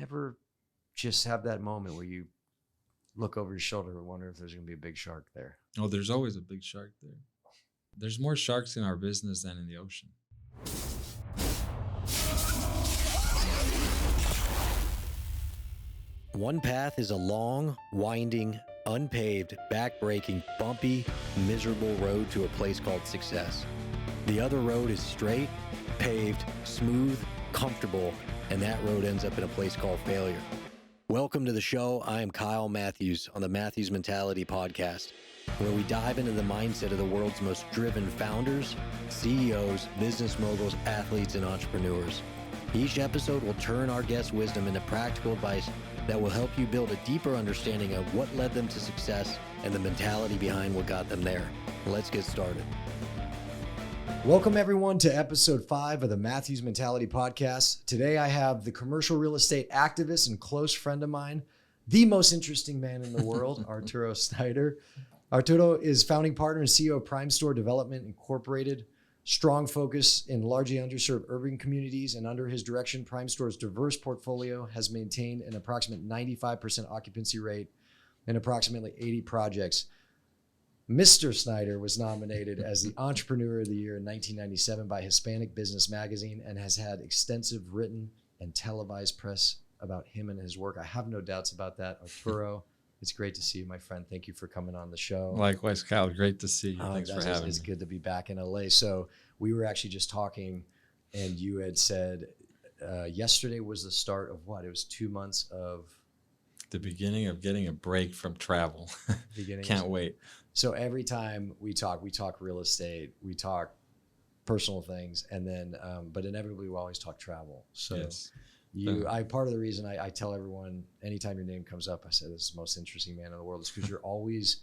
ever just have that moment where you look over your shoulder and wonder if there's going to be a big shark there? Oh, there's always a big shark there. There's more sharks in our business than in the ocean. One path is a long, winding, unpaved, back-breaking, bumpy, miserable road to a place called success. The other road is straight, paved, smooth, comfortable, and that road ends up in a place called failure. Welcome to the show. I am Kyle Matthews on the Matthews Mentality Podcast, where we dive into the mindset of the world's most driven founders, CEOs, business moguls, athletes, and entrepreneurs. Each episode will turn our guest wisdom into practical advice that will help you build a deeper understanding of what led them to success and the mentality behind what got them there. Let's get started. Welcome everyone to episode 5 of the Matthews Mentality Podcast. Today I have the commercial real estate activist and close friend of mine, the most interesting man in the world, Arturo Sneider. Arturo is founding partner and CEO of Primestor Development Incorporated. Strong focus in largely underserved urban communities, and under his direction, Primestor's diverse portfolio has maintained an approximate 95% occupancy rate and approximately 80 projects. Mr. Sneider was nominated as the Entrepreneur of the Year in 1997 by Hispanic Business Magazine and has had extensive written and televised press about him and his work. I have no doubts about that. Arturo, it's great to see you, my friend. Thank you for coming on the show. Likewise, Kyle. Great to see you. Thanks for having me. It's good to be back in LA. So we were actually just talking, and you had said yesterday was the start of what? It was 2 months of... The beginning of getting a break from travel. Can't wait. So every time we talk real estate, we talk personal things, and then, but inevitably we always talk travel. So yes. Part of the reason I tell everyone, anytime your name comes up, I say, this is the most interesting man in the world, is because you're always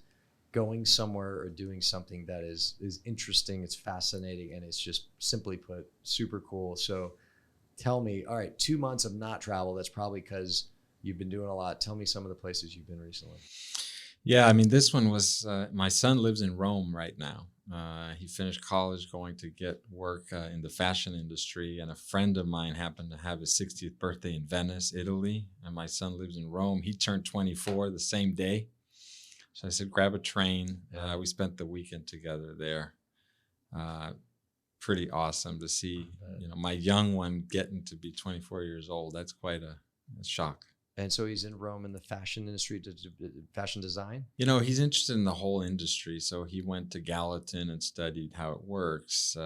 going somewhere or doing something that is interesting, it's fascinating, and it's just, simply put, super cool. So tell me, all right, 2 months of not travel, that's probably because you've been doing a lot. Tell me some of the places you've been recently. Yeah, I mean, this one was, my son lives in Rome right now. He finished college going to get work in the fashion industry, and a friend of mine happened to have his 60th birthday in Venice, Italy, and my son lives in Rome. He turned 24 the same day. So I said, grab a train. We spent the weekend together there. Pretty awesome to see, my young one getting to be 24 years old. That's quite a shock. And so he's in Rome in the fashion industry, fashion design? He's interested in the whole industry. So he went to Gallatin and studied how it works,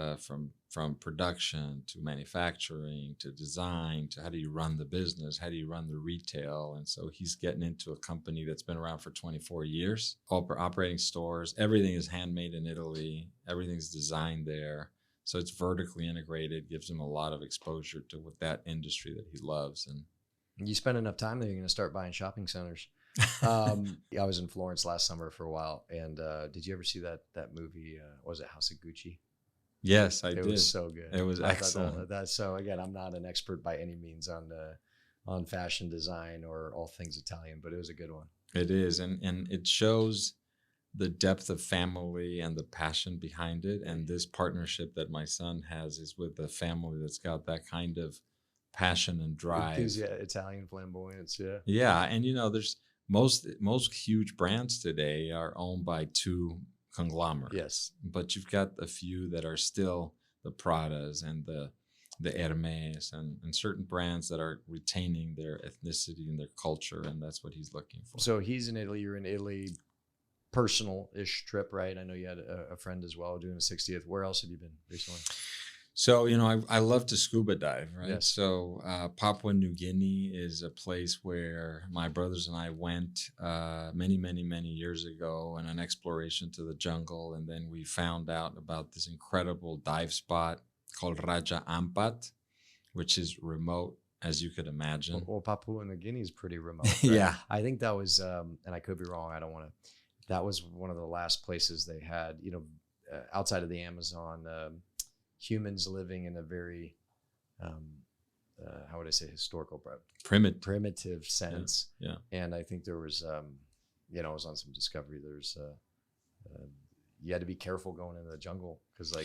from production to manufacturing to design to how do you run the business, how do you run the retail. And so he's getting into a company that's been around for 24 years, operating stores. Everything is handmade in Italy. Everything's designed there. So it's vertically integrated, gives him a lot of exposure to that industry that he loves. And you spend enough time there, you're going to start buying shopping centers. I was in Florence last summer for a while, and did you ever see that movie? Was it House of Gucci? Yes, I did. It was so good. It was excellent. So again, I'm not an expert by any means on fashion design or all things Italian, but it was a good one. It is, and it shows the depth of family and the passion behind it. And this partnership that my son has is with a family that's got that kind of passion and drive. Italian flamboyance, yeah. Yeah, and there's most huge brands today are owned by two conglomerates. Yes. But you've got a few that are still the Pradas and the Hermes and certain brands that are retaining their ethnicity and their culture, and that's what he's looking for. So he's in Italy, you're in Italy, personal-ish trip, right? I know you had a friend as well doing a 60th. Where else have you been recently? So, I love to scuba dive, right? Yes. So Papua New Guinea is a place where my brothers and I went many, many, many years ago on an exploration to the jungle. And then we found out about this incredible dive spot called Raja Ampat, which is remote, as you could imagine. Well, Papua New Guinea is pretty remote. Right? Yeah. I think that was, and I could be wrong, I don't want to, that was one of the last places they had, outside of the Amazon, humans living in a very, how would I say, historical, primitive sense. Yeah. And I think there was, I was on some Discovery. There's, you had to be careful going into the jungle because,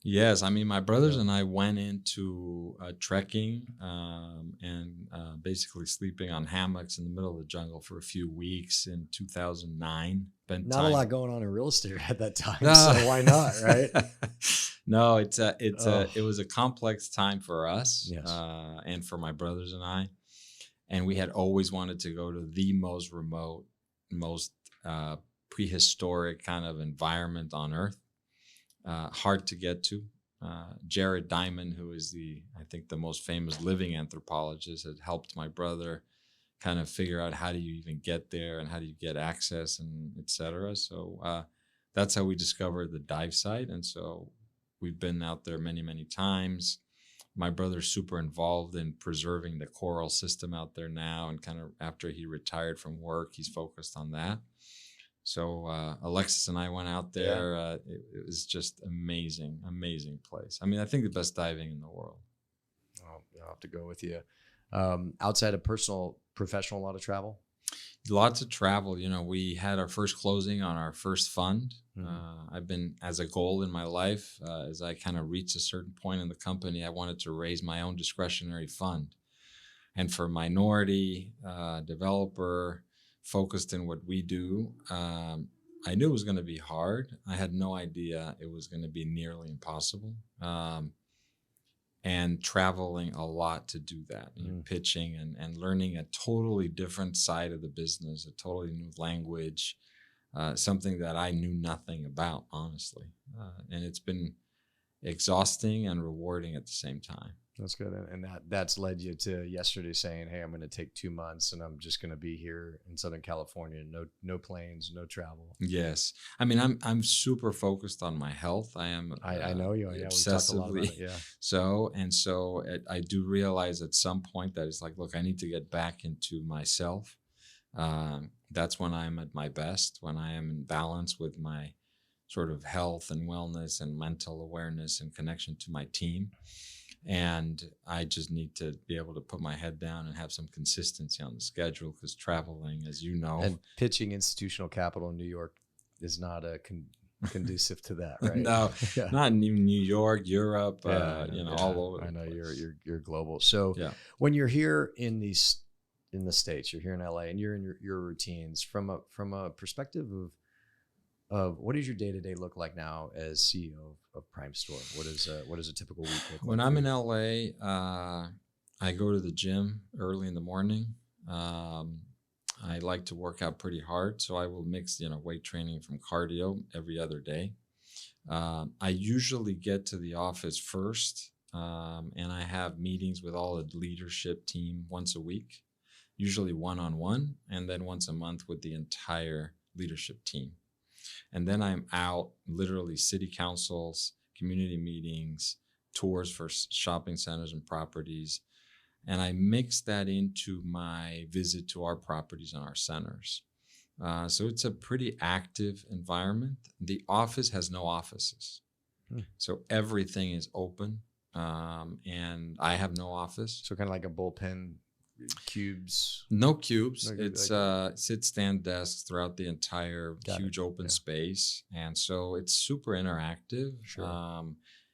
Yes, I mean, my brothers and I went into trekking and basically sleeping on hammocks in the middle of the jungle for a few weeks in 2009. Not a lot going on in real estate at that time, No. so why not, right? No, it was a complex time for us, Yes. and for my brothers and I, and we had always wanted to go to the most remote, most prehistoric kind of environment on Earth. Hard to get to. Jared Diamond, who is I think the most famous living anthropologist, had helped my brother kind of figure out how do you even get there and how do you get access and et cetera. So that's how we discovered the dive site. And so we've been out there many, many times. My brother's super involved in preserving the coral system out there now. And kind of after he retired from work, he's focused on that. So Alexis and I went out there. Yeah. It was just amazing, amazing place. I mean, I think the best diving in the world. I'll have to go with you. Outside of professional, a lot of travel? Lots of travel. You know, we had our first closing on our first fund. Mm-hmm. I've been, as a goal in my life, as I kind of reached a certain point in the company, I wanted to raise my own discretionary fund. And for minority developer, focused in what we do, I knew it was going to be hard. I had no idea it was going to be nearly impossible. And traveling a lot to do that, pitching and learning a totally different side of the business, a totally new language, something that I knew nothing about, honestly. And it's been exhausting and rewarding at the same time. That's good. And that's led you to yesterday saying, hey, I'm going to take 2 months and I'm just going to be here in Southern California. No planes, no travel. Yes. I mean, I'm super focused on my health. I am. I know you are. Yeah, obsessively. We talked a lot about it, yeah. So I do realize at some point that it's like, look, I need to get back into myself. That's when I'm at my best, when I am in balance with my sort of health and wellness and mental awareness and connection to my team. And I just need to be able to put my head down and have some consistency on the schedule, because traveling, as you know. And pitching institutional capital in New York is not conducive to that, right? No, yeah. Not in New York, Europe, all over. I know you're global. So when you're here in the States, you're here in LA, and you're in your routines from a perspective of what does your day-to-day look like now as CEO of Primestor? What does a typical week look like? When I'm in LA, I go to the gym early in the morning. I like to work out pretty hard, so I will mix, weight training from cardio every other day. I usually get to the office first, and I have meetings with all the leadership team once a week, usually one-on-one, and then once a month with the entire leadership team. And then I'm out, literally city councils, community meetings, tours for shopping centers and properties. And I mix that into my visit to our properties and our centers. So it's a pretty active environment. The office has no offices. So everything is open. And I have no office. So kind of like a bullpen. Cubes? No cubes. It's sit-stand desks throughout the entire huge open space. And so it's super interactive. Sure.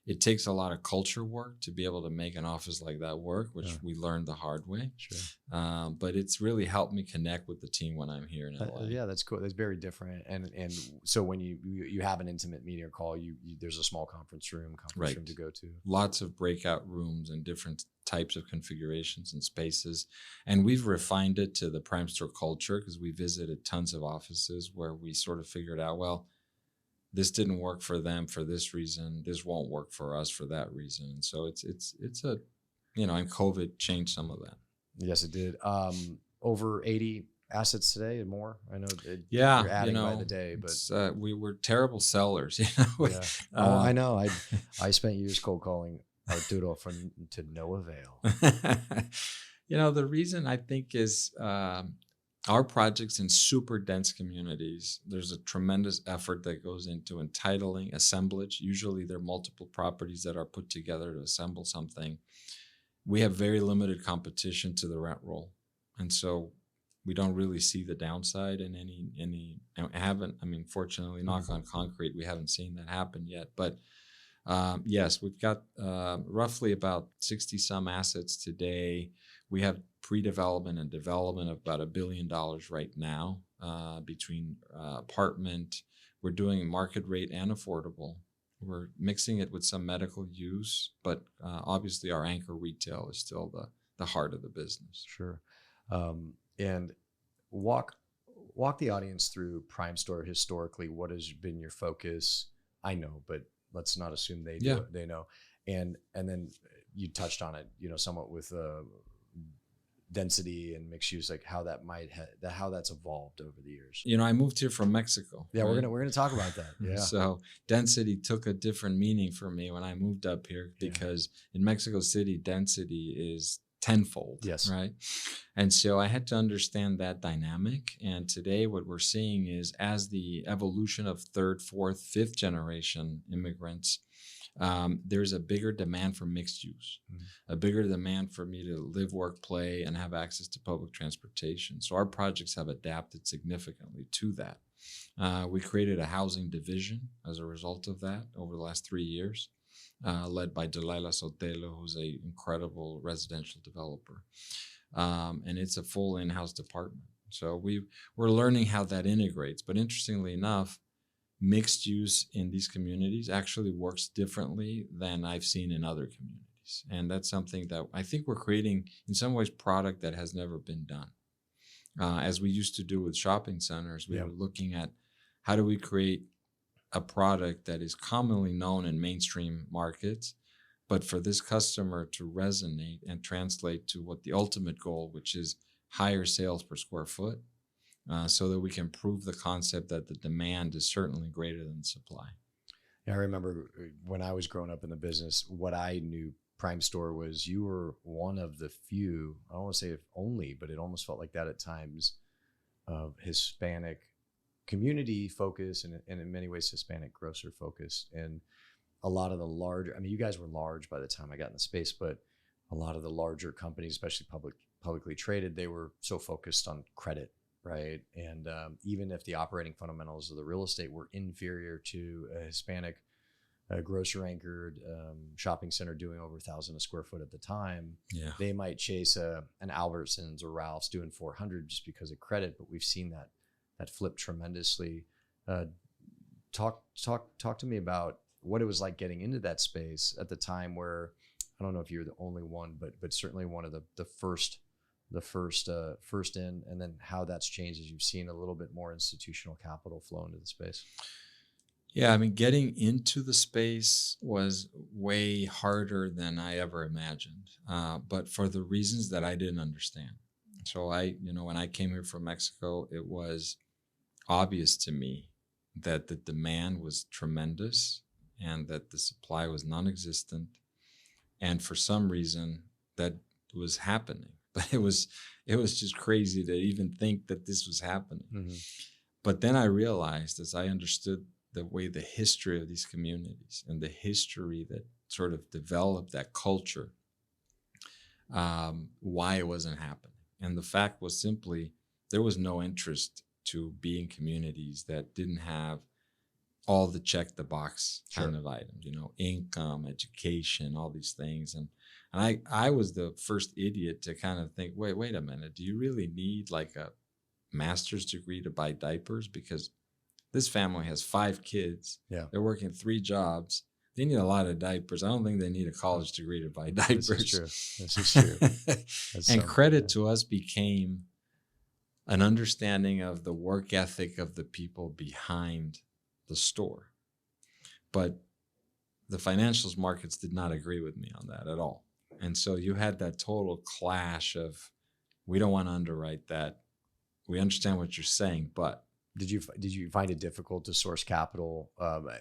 It takes a lot of culture work to be able to make an office like that work, which we learned the hard way. Sure. But it's really helped me connect with the team when I'm here in LA. Yeah, that's cool. That's very different. And so when you have an intimate meeting or call, there's a small conference room to go to. Lots of breakout rooms and different types of configurations and spaces. And we've refined it to the Primestor culture, because we visited tons of offices where we sort of figured out, well, this didn't work for them for this reason. This won't work for us for that reason. And so it's a, and COVID changed some of that. Yes, it did. Over 80 assets today and more. I know you're adding by the day, but we were terrible sellers. I know. I spent years cold calling Arturo to no avail. The reason I think is our projects in super dense communities, there's a tremendous effort that goes into entitling, assemblage. Usually there are multiple properties that are put together to assemble something. We have very limited competition to the rent roll. And so we don't really see the downside in any fortunately, knock on concrete, we haven't seen that happen yet. But Yes, we've got roughly about 60 some assets today. We have pre-development and development of about $1 billion right now between apartment. We're doing market rate and affordable. We're mixing it with some medical use, but obviously our anchor retail is still the heart of the business. Sure. And walk the audience through Primestor historically. What has been your focus? I know, but let's not assume they do it. They know. And then you touched on it, somewhat with density and mixed use, like how that how that's evolved over the years. I moved here from Mexico. Yeah, right? we're gonna talk about that. Yeah. So density took a different meaning for me when I moved up here, because in Mexico City, density is tenfold. Yes. Right. And so I had to understand that dynamic. And today what we're seeing is, as the evolution of third, fourth, fifth generation immigrants, there's a bigger demand for mixed use, a bigger demand for me to live, work, play, and have access to public transportation. So our projects have adapted significantly to that. We created a housing division as a result of that over the last 3 years, led by Delilah Sotelo, who's an incredible residential developer. And it's a full in-house department. So we're learning how that integrates. But interestingly enough, mixed use in these communities actually works differently than I've seen in other communities. And that's something that I think we're creating, in some ways, product that has never been done. As we used to do with shopping centers, we were looking at how do we create a product that is commonly known in mainstream markets, but for this customer to resonate and translate to what the ultimate goal, which is higher sales per square foot, so that we can prove the concept that the demand is certainly greater than supply. Yeah, I remember when I was growing up in the business, what I knew Primestor was, you were one of the few, I don't want to say if only, but it almost felt like that at times, of Hispanic community focus and in many ways Hispanic grocer focus. And a lot of the larger, you guys were large by the time I got in the space, but a lot of the larger companies, especially publicly traded, they were so focused on credit. Right. And even if the operating fundamentals of the real estate were inferior to a Hispanic grocer anchored shopping center doing over 1,000 a square foot at the time, they might chase an Albertsons or Ralph's doing 400 just because of credit. But we've seen that flip tremendously. Talk to me about what it was like getting into that space at the time, where I don't know if you're the only one, but certainly one of the first in, and then how that's changed as you've seen a little bit more institutional capital flow into the space. Yeah, getting into the space was way harder than I ever imagined, but for the reasons that I didn't understand. So when I came here from Mexico, it was obvious to me that the demand was tremendous and that the supply was non-existent. And for some reason that was happening. But it was just crazy to even think that this was happening. Mm-hmm. But then I realized, as I understood the history of these communities and the history that sort of developed that culture, why it wasn't happening. And the fact was simply there was no interest to be in communities that didn't have all the check the box kind of items, income, education, all these things. And I was the first idiot to kind of think, wait a minute, do you really need like a master's degree to buy diapers? Because this family has 5 kids. Yeah. They're working 3 jobs. They need a lot of diapers. I don't think they need a college degree to buy diapers. This is true. And credit to us became an understanding of the work ethic of the people behind the store. But the financials markets did not agree with me on that at all. And so you had that total clash of, we don't want to underwrite that. We understand what you're saying, but did you find it difficult to source capital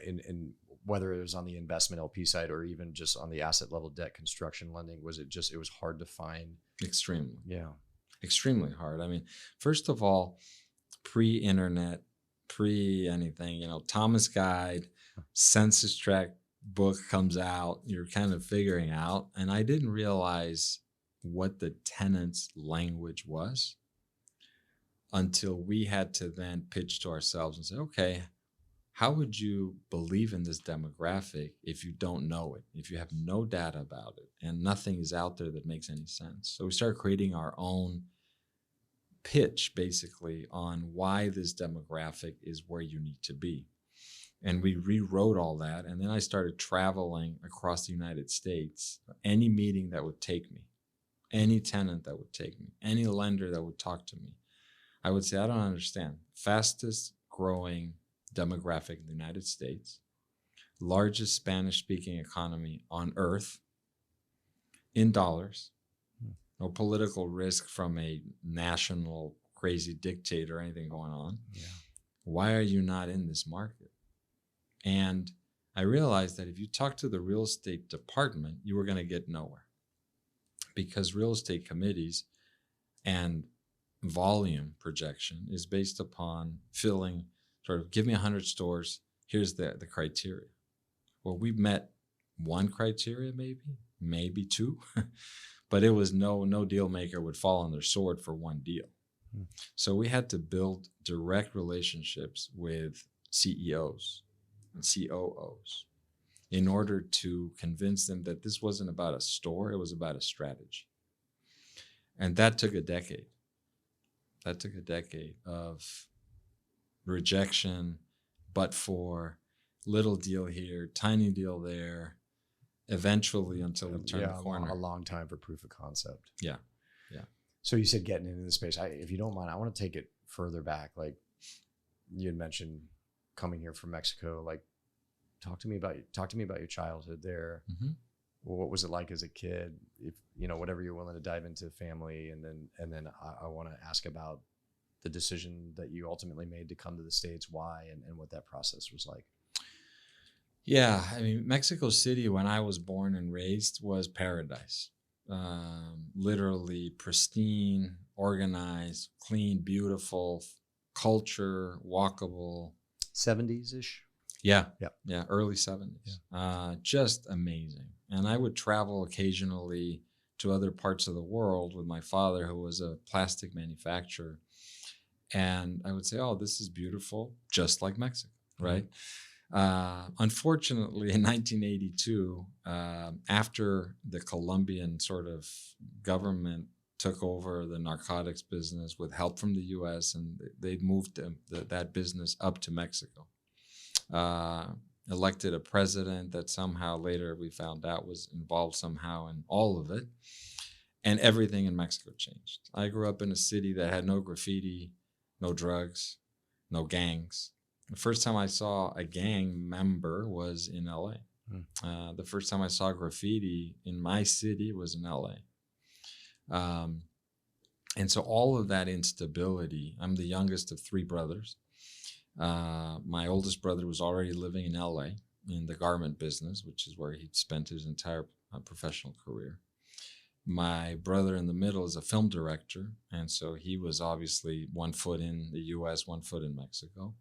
in whether it was on the investment LP side or even just on the asset level debt construction lending? Was it just, it was hard to find? Extremely. Yeah. Extremely hard. First of all, pre-internet, pre-anything, Thomas Guide, census tract book comes out, you're kind of figuring out. And I didn't realize what the tenant's language was until we had to then pitch to ourselves and say, okay, how would you believe in this demographic if you don't know it, if you have no data about it, and nothing is out there that makes any sense? So we started creating our own pitch, basically, on why this demographic is where you need to be. And we rewrote all that. And then I started traveling across the United States, any meeting that would take me, any tenant that would take me, any lender that would talk to me. I would say, I don't understand. Fastest growing demographic in the United States, largest Spanish-speaking economy on earth, in dollars, no political risk from a national crazy dictator or anything going on. Yeah. Why are you not in this market? And I realized that if you talk to the real estate department, you were going to get nowhere, because real estate committees and volume projection is based upon filling, sort of, give me 100 stores, here's the criteria. Well, we met one criteria, maybe two, but it was no deal maker would fall on their sword for one deal. So we had to build direct relationships with CEOs and COOs in order to convince them that this wasn't about a store, it was about a strategy. And that took a decade. That took a decade of rejection, but for little deal here, tiny deal there, eventually until we turned the corner. A long time for proof of concept. Yeah. So you said getting into the space. If you don't mind, I want to take it further back. Like you had mentioned coming here from Mexico. Like talk to me about your childhood there. Mm-hmm. What was it like as a kid? If whatever you're willing to dive into family, and then I want to ask about the decision that you ultimately made to come to the States, why, and what that process was like. Yeah, I mean, Mexico City, when I was born and raised, was paradise. Literally pristine, organized, clean, beautiful, culture, walkable. 70s-ish? Yeah, early 70s. Yeah. Just amazing. And I would travel occasionally to other parts of the world with my father, who was a plastic manufacturer. And I would say, oh, this is beautiful, just like Mexico, right? Unfortunately, in 1982, after the Colombian sort of government took over the narcotics business with help from the U.S., and they moved that business up to Mexico. Elected a president that somehow later we found out was involved somehow in all of it. And everything in Mexico changed. I grew up in a city that had no graffiti, no drugs, no gangs. The first time I saw a gang member was in LA. The first time I saw graffiti in my city was in LA. And so all of that instability, I'm the youngest of three brothers. My oldest brother was already living in LA in the garment business, which is where he'd spent his entire professional career. My brother in the middle is a film director, and so he was obviously 1 foot in the U.S., 1 foot in Mexico.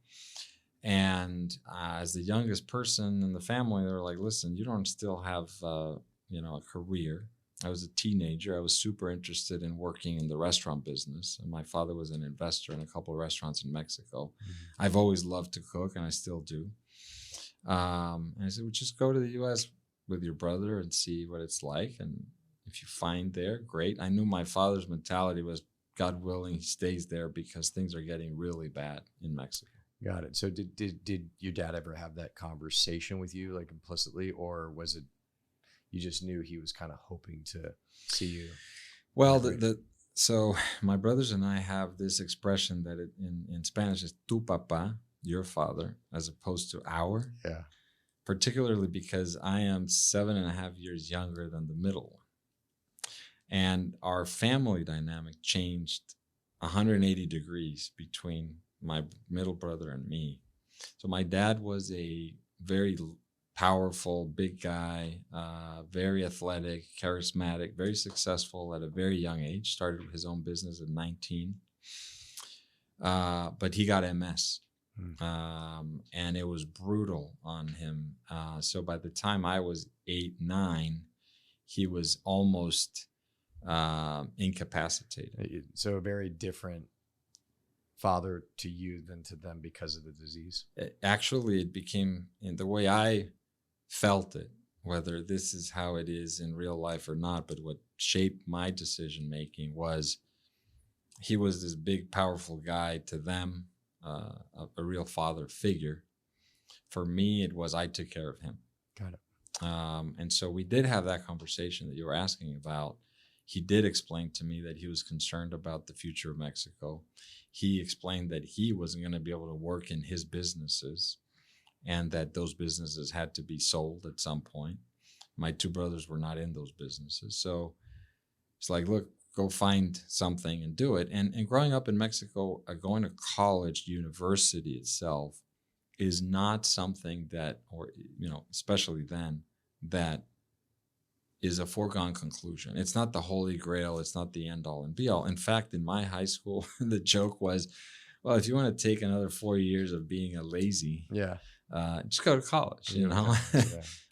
And as the youngest person in the family, they were like, listen, you don't still have a career. I was a teenager. I was super interested in working in the restaurant business. And my father was an investor in a couple of restaurants in Mexico. Mm-hmm. I've always loved to cook, and I still do. And I said, well, just go to the U.S. with your brother and see what it's like. And if you find there, great. I knew my father's mentality was, God willing, he stays there because things are getting really bad in Mexico. Got it. So did your dad ever have that conversation with you, like implicitly, or was it you just knew he was kind of hoping to see you? Well, so my brothers and I have this expression that in Spanish is tu papá, your father, as opposed to our. Yeah. Particularly because I am 7.5 years younger than the middle one. And our family dynamic changed 180 degrees between my middle brother and me. So my dad was a very powerful, big guy, very athletic, charismatic, very successful at a very young age, started his own business at 19. But he got MS. And it was brutal on him. So by the time I was 8, 9, he was almost incapacitated. So a very different father to you than to them because of the disease? Actually, it became in the way I felt it, whether this is how it is in real life or not, but what shaped my decision making was he was this big, powerful guy to them, a real father figure. For me, it was I took care of him. Got it. And so we did have that conversation that you were asking about. He did explain to me that he was concerned about the future of Mexico. He explained that he wasn't going to be able to work in his businesses and that those businesses had to be sold at some point. My two brothers were not in those businesses. So it's like, look, go find something and do it. And growing up in Mexico, going to college, university itself is not something that, or, especially then, that is a foregone conclusion. It's not the holy grail. It's not the end all and be all. In fact, in my high school, the joke was, well, if you want to take another 4 years of being a lazy, just go to college, Yeah.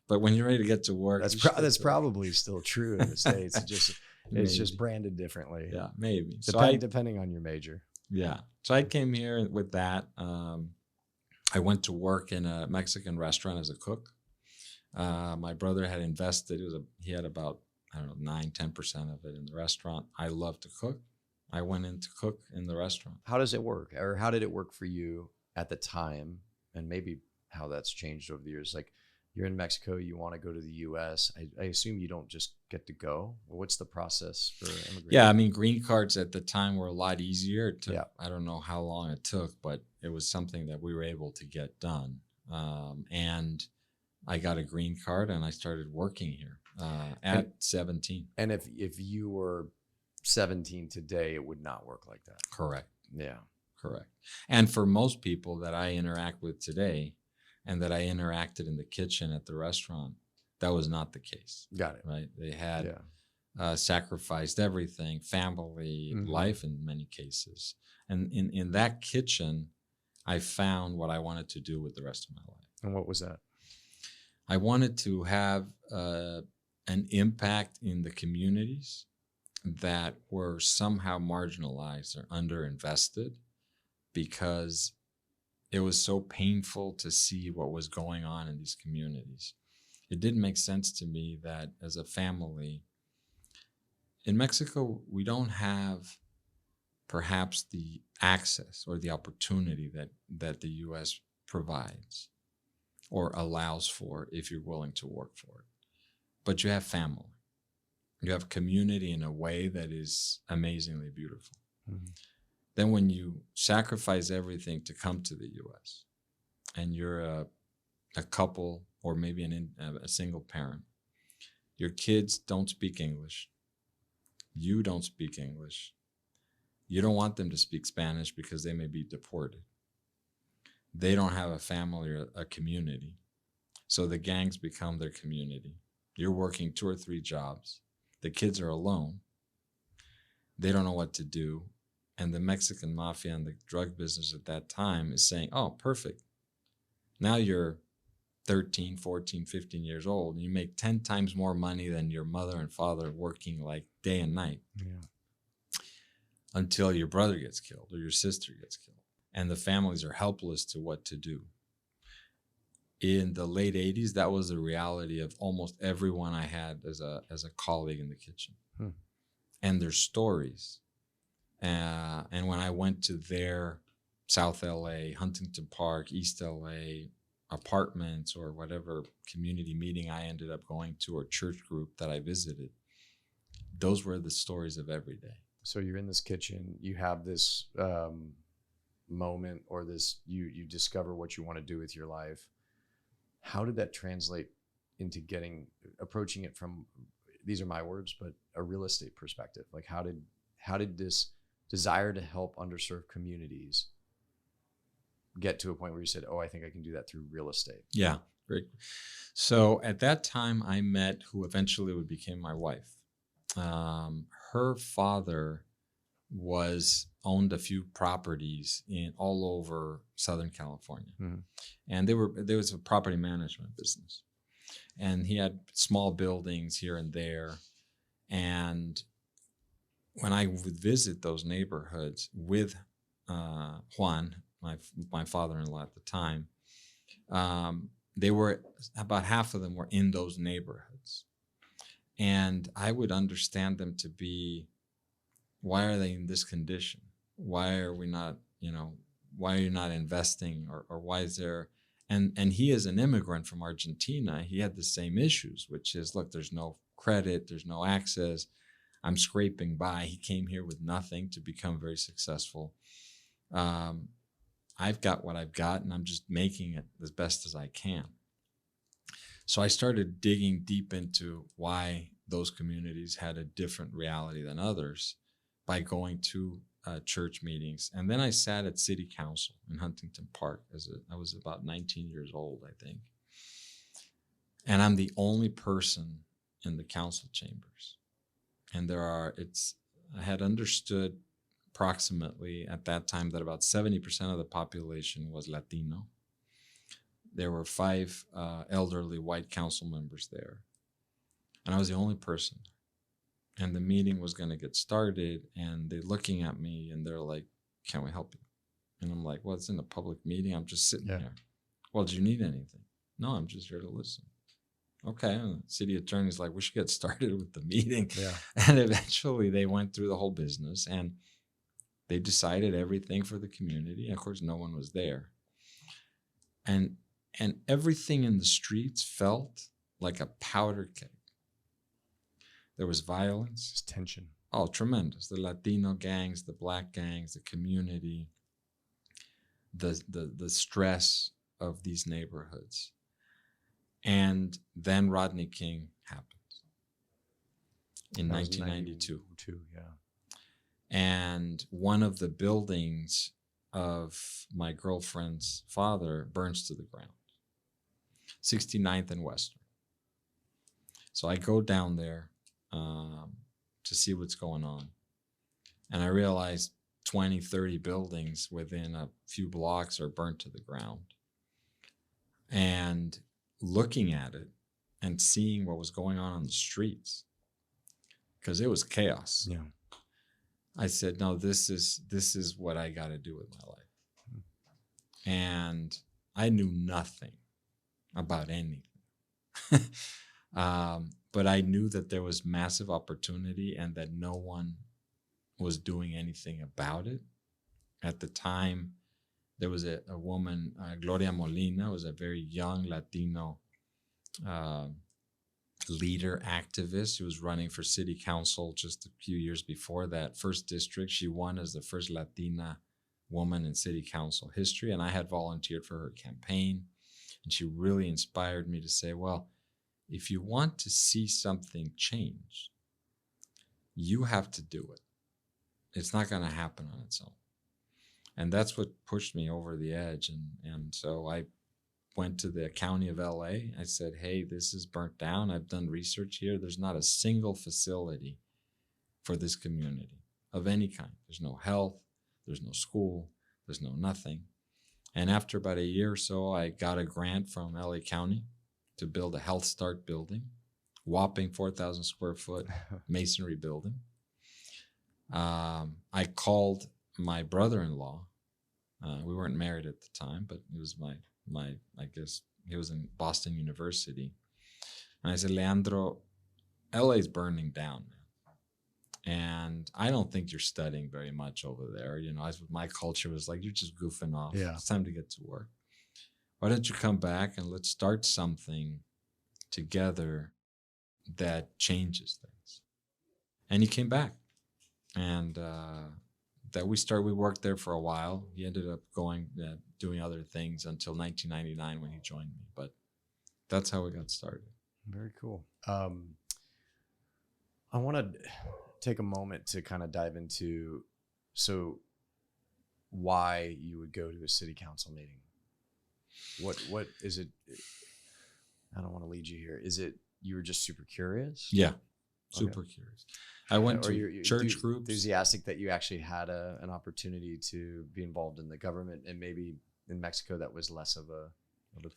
But when you're ready to get to work, that's probably still true in the States. It's just branded differently. Yeah, maybe. Depending on your major. Yeah. So I came here with that. I went to work in a Mexican restaurant as a cook. My brother had invested. He had about, 9-10% of it in the restaurant. I love to cook. I went in to cook in the restaurant. How does it work? Or how did it work for you at the time? And maybe how that's changed over the years. Like, you're in Mexico, you want to go to the U.S. I assume you don't just get to go. What's the process for immigration? Yeah, green cards at the time were a lot easier. I don't know how long it took, but it was something that we were able to get done. And I got a green card and I started working here at 17. And if you were 17 today, it would not work like that. Correct. Yeah. Correct. And for most people that I interact with today, and that I interacted in the kitchen at the restaurant, that was not the case. Got it. Right? They had sacrificed everything, family, life in many cases. And in that kitchen, I found what I wanted to do with the rest of my life. And what was that? I wanted to have an impact in the communities that were somehow marginalized or underinvested because it was so painful to see what was going on in these communities. It didn't make sense to me that as a family, in Mexico, we don't have perhaps the access or the opportunity that the U.S. provides or allows for if you're willing to work for it. But you have family. You have community in a way that is amazingly beautiful. Mm-hmm. Then when you sacrifice everything to come to the U.S. and you're a couple or maybe a single parent, your kids don't speak English. You don't speak English. You don't want them to speak Spanish because they may be deported. They don't have a family or a community. So the gangs become their community. You're working 2 or 3 jobs. The kids are alone. They don't know what to do. And the Mexican mafia and the drug business at that time is saying, oh, perfect. Now you're 13, 14, 15 years old, and you make 10 times more money than your mother and father working like day and night. Yeah. Until your brother gets killed or your sister gets killed. And the families are helpless to what to do. In the late 80s, that was the reality of almost everyone I had as a colleague in the kitchen. And their stories. And when I went to their South LA, Huntington Park, East LA apartments or whatever community meeting I ended up going to or church group that I visited, those were the stories of every day. So you're in this kitchen, you have this moment or this, you discover what you want to do with your life. How did that translate into approaching it from, these are my words, but a real estate perspective? Like how did this desire to help underserved communities get to a point where you said, oh, I think I can do that through real estate? Yeah, great. So at that time, I met who eventually would become my wife. Her father owned a few properties all over Southern California. Mm-hmm. And there was a property management business. And he had small buildings here and there. And when I would visit those neighborhoods with Juan, my father-in-law at the time, they were about half of them were in those neighborhoods, and I would understand them to be, why are they in this condition? Why are we not, why are you not investing, or why is there? And he is an immigrant from Argentina. He had the same issues, which is, look, there's no credit, there's no access. I'm scraping by. He came here with nothing to become very successful. I've got what I've got, and I'm just making it as best as I can. So I started digging deep into why those communities had a different reality than others by going to church meetings. And then I sat at city council in Huntington Park I was about 19 years old, I think. And I'm the only person in the council chambers. And I had understood approximately at that time that about 70% of the population was Latino. There were 5 elderly white council members there. And I was the only person. And the meeting was going to get started, and they're looking at me and they're like, "Can we help you?" And I'm like, "Well, it's in a public meeting. I'm just sitting here." "Well, do you need anything?" "No, I'm just here to listen." "Okay." And the city attorney's like, "We should get started with the meeting." Yeah. And eventually they went through the whole business, and they decided everything for the community. And of course, no one was there. And everything in the streets felt like a powder keg. There was violence. Just tension. Oh, tremendous. The Latino gangs, the Black gangs, the community, the stress of these neighborhoods. And then Rodney King happened in 1992. Yeah. And one of the buildings of my girlfriend's father burns to the ground. 69th and Western. So I go down there to see what's going on. And I realized 20, 30 buildings within a few blocks are burnt to the ground. And looking at it and seeing what was going on the streets, because it was chaos. Yeah. I said, no, this is what I got to do with my life. And I knew nothing about anything. But I knew that there was massive opportunity and that no one was doing anything about it. At the time, there was a woman, Gloria Molina, was a very young Latino leader, activist. She was running for city council just a few years before that. First district, she won as the first Latina woman in city council history. And I had volunteered for her campaign. And she really inspired me to say, well, if you want to see something change, you have to do it. It's not going to happen on its own. And that's what pushed me over the edge. And so I went to the county of LA. I said, hey, this is burnt down. I've done research here. There's not a single facility for this community of any kind. There's no health. There's no school. There's no nothing. And after about a year or so, I got a grant from LA County to build a Health Start building, whopping 4,000 square foot masonry building. I called my brother-in-law. We weren't married at the time, but he was my I guess he was in Boston University. And I said, Leandro, LA's burning down, man. And I don't think you're studying very much over there. You know, my culture was like, you're just goofing off. Yeah. It's time to get to work. Why don't you come back and let's start something together that changes things? And he came back. And we worked there for a while. He ended up doing other things until 1999 when he joined me. But that's how we got started. Very cool. I want to take a moment to kind of dive into, so why you would go to a city council meeting. What is it? I don't want to lead you here. Is it you were just super curious? Yeah, super curious. I went to you're church groups. Enthusiastic that you actually had an opportunity to be involved in the government, and maybe in Mexico that was less of a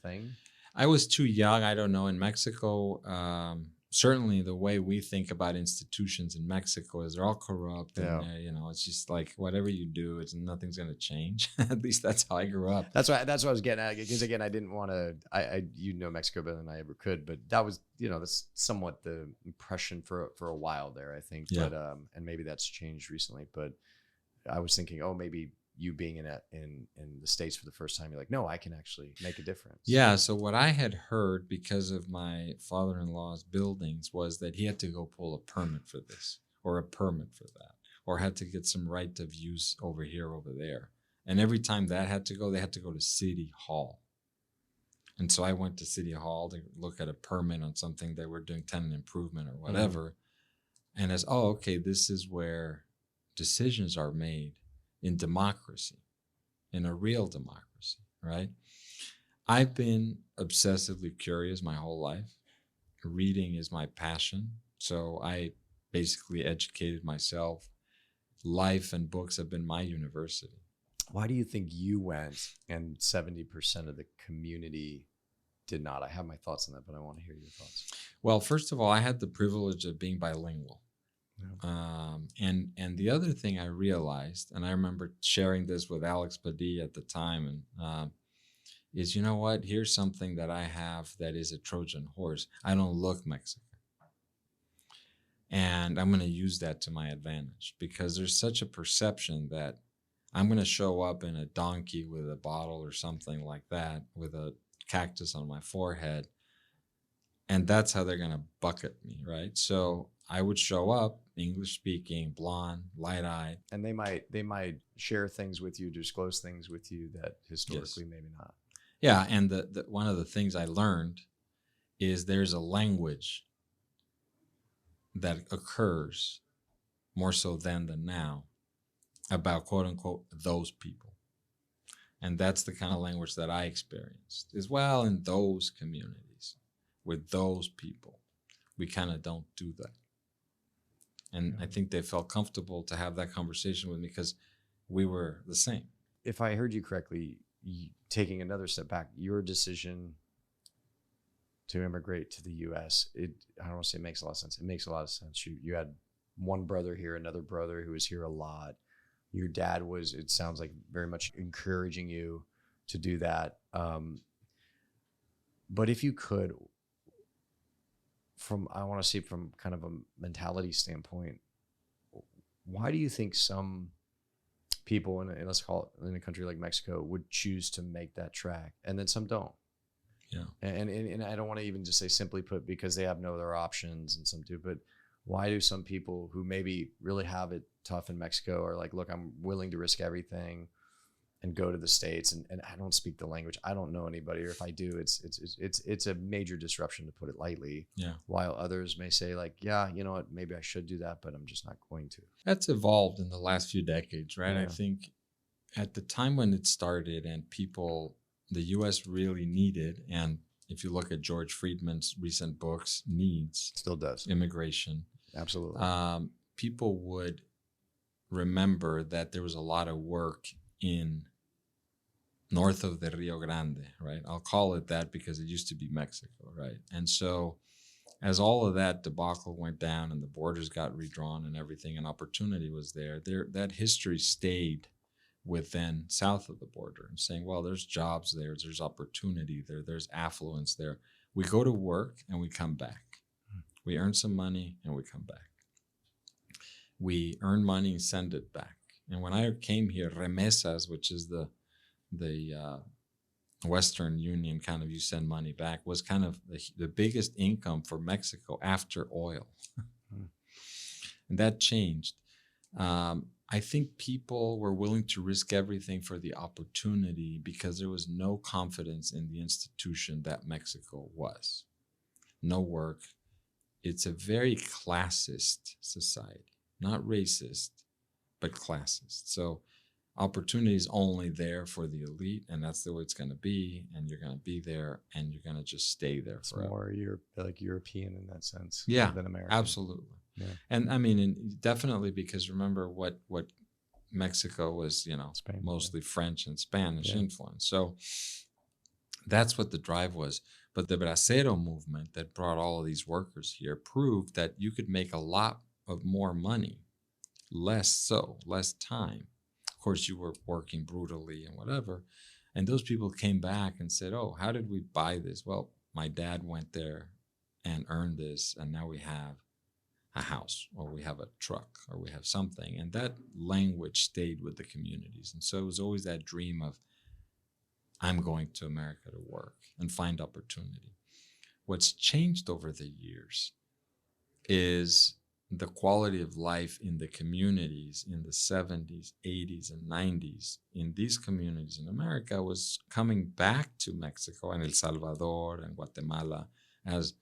thing. I was too young. I don't know. In Mexico, certainly the way we think about institutions in Mexico is they're all corrupt, Yeah. and it's just like whatever you do, nothing's going to change. At least that's how I grew up. That's what I was getting at, because again, I didn't want to. I Mexico better than I ever could, but that was that's somewhat the impression for a while there, I think. Yeah. But and maybe that's changed recently. But I was thinking, maybe you being in the States for the first time, you're like, no, I can actually make a difference. Yeah. So what I had heard because of my father-in-law's buildings was that he had to go pull a permit for this or a permit for that, or had to get some right of use over here, over there. And every time that had to go, they had to go to City Hall. And so I went to City Hall to look at a permit on something they were doing, tenant improvement or whatever. And as, okay, this is where decisions are made in democracy, in a real democracy, right? I've been obsessively curious my whole life. Reading is my passion. So I basically educated myself. Life and books have been my university. Why do you think you went and 70% of the community did not? I have my thoughts on that, but I want to hear your thoughts. Well, first of all, I had the privilege of being bilingual. Yeah. And the other thing I realized, and I remember sharing this with Alex Padilla at the time, and is, you know what? Here's something that I have that is a Trojan horse. I don't look Mexican. And I'm going to use that to my advantage, because there's such a perception that I'm going to show up in a donkey with a bottle or something like that, with a cactus on my forehead, and that's how they're going to bucket me, right? So I would show up English speaking, blonde, light-eyed. And they might share things with you, disclose things with you that historically maybe not. Yeah, and the one of the things I learned is there's a language that occurs more so then than now about quote unquote those people. And that's the kind of language that I experienced as well in those communities with those people. We kind of don't do that. And I think they felt comfortable to have that conversation with me because we were the same. If I heard you correctly, taking another step back, your decision to immigrate to the U.S., I don't want to say it makes a lot of sense. It makes a lot of sense. You had one brother here, another brother who was here a lot. Your dad was, it sounds like, very much encouraging you to do that. But if you could, I want to see from kind of a mentality standpoint, why do you think some people let's call it in a country like Mexico would choose to make that track and then some don't? Yeah. And I don't want to even just say simply put because they have no other options and some do, but why do some people who maybe really have it tough in Mexico are like, look, I'm willing to risk everything and go to the States, and I don't speak the language. I don't know anybody, or if I do, it's a major disruption, to put it lightly. Yeah. While others may say like, yeah, you know what, maybe I should do that, but I'm just not going to. That's evolved in the last few decades, right? Yeah. I think at the time when it started and the U.S. really needed, and if you look at George Friedman's recent books, needs. Still does. Immigration. Absolutely. People would remember that there was a lot of work in north of the Rio Grande, right? I'll call it that because it used to be Mexico, right? And so as all of that debacle went down and the borders got redrawn and everything, and opportunity was there, that history stayed within south of the border and saying, well, there's jobs there, there's opportunity there, there's affluence there. We go to work and we come back. We earn some money and we come back. We earn money and send it back. And when I came here, remesas, which is the Western Union kind of, you send money back, was kind of the biggest income for Mexico after oil. And that changed. I think people were willing to risk everything for the opportunity because there was no confidence in the institution that Mexico was. No work. It's a very classist society, not racist, but classist. So opportunity is only there for the elite, and that's the way it's going to be, and you're going to be there, and you're going to just stay there forever. It's more like European in that sense, yeah, than American. Absolutely. Yeah. And I mean, definitely, because remember what Mexico was, mostly French and Spanish influence. So that's what the drive was. But the bracero movement that brought all of these workers here proved that you could make a lot of more money, less time. Of course, you were working brutally and whatever. And those people came back and said, oh, how did we buy this? Well, my dad went there and earned this, and now we have a house, or we have a truck, or we have something. And that language stayed with the communities. And so it was always that dream of, I'm going to America to work and find opportunity. What's changed over the years is the quality of life in the communities in the 70s, 80s, and 90s in these communities in America was coming back to Mexico and El Salvador and Guatemala as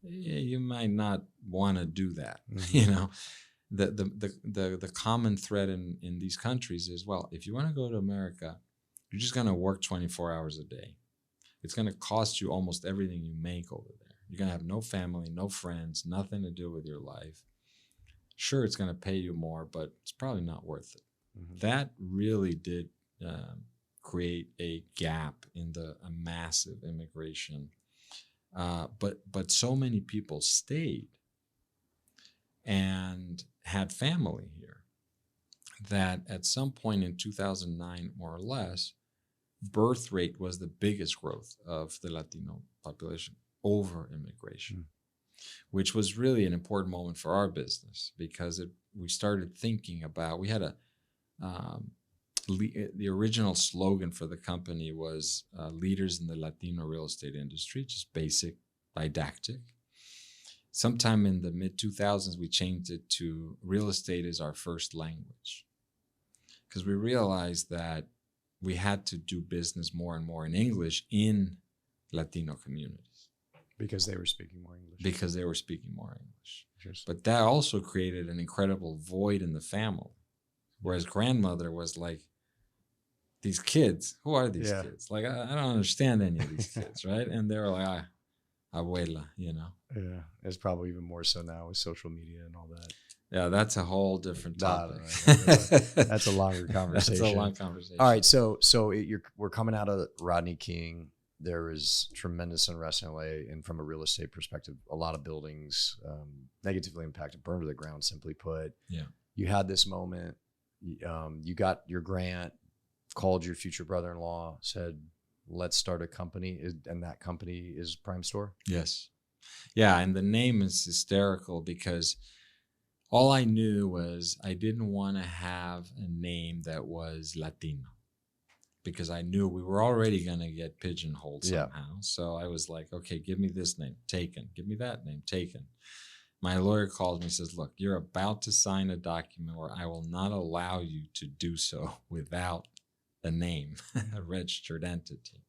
you might not want to do that. The common thread in these countries is, well, if you want to go to America, you're just going to work 24 hours a day. It's going to cost you almost everything you make over there. You're going to have no family, no friends, nothing to do with your life. Sure, it's going to pay you more, but it's probably not worth it. That really did create a gap in a massive immigration. But so many people stayed and had family here that at some point in 2009, more or less, birth rate was the biggest growth of the Latino population over immigration, which was really an important moment for our business because we started thinking about, we had the original slogan for the company was leaders in the Latino real estate industry, just basic, didactic. Sometime in the mid-2000s, we changed it to real estate is our first language because we realized that we had to do business more and more in English in Latino communities. Because they were speaking more English. But that also created an incredible void in the family. Whereas grandmother was like, these kids, who are these kids? Like, I don't understand any of these kids, right? And they were like, abuela, Yeah, it's probably even more so now with social media and all that. Yeah, that's a whole different topic. That's a longer conversation. That's a long conversation. All right, so we're coming out of Rodney King. There was tremendous unrest in LA, and from a real estate perspective, a lot of buildings negatively impacted, burned to the ground, simply put. Yeah. You had this moment. You got your grant, called your future brother-in-law, said, let's start a company, and that company is Primestor? Yes. Yeah, and the name is hysterical because all I knew was I didn't want to have a name that was Latino because I knew we were already going to get pigeonholed somehow. So I was like, okay, give me this name, taken. Give me that name, taken. My lawyer calls me and says, look, you're about to sign a document where I will not allow you to do so without a name, a registered entity.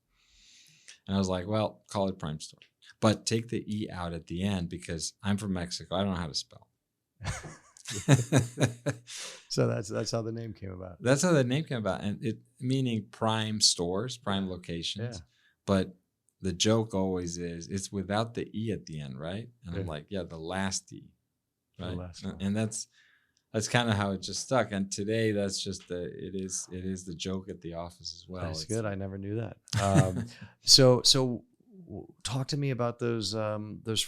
And I was like, well, call it Primestor. But take the E out at the end because I'm from Mexico. I don't know how to spell. So that's how the name came about. That's how the name came about. And it meaning prime stores, prime locations. Yeah. But the joke always is it's without the E at the end, right? And I'm like, yeah, the last E. Right. And that's kind of how it just stuck. And today that's just it is the joke at the office as well. That's good. I never knew that. So talk to me about those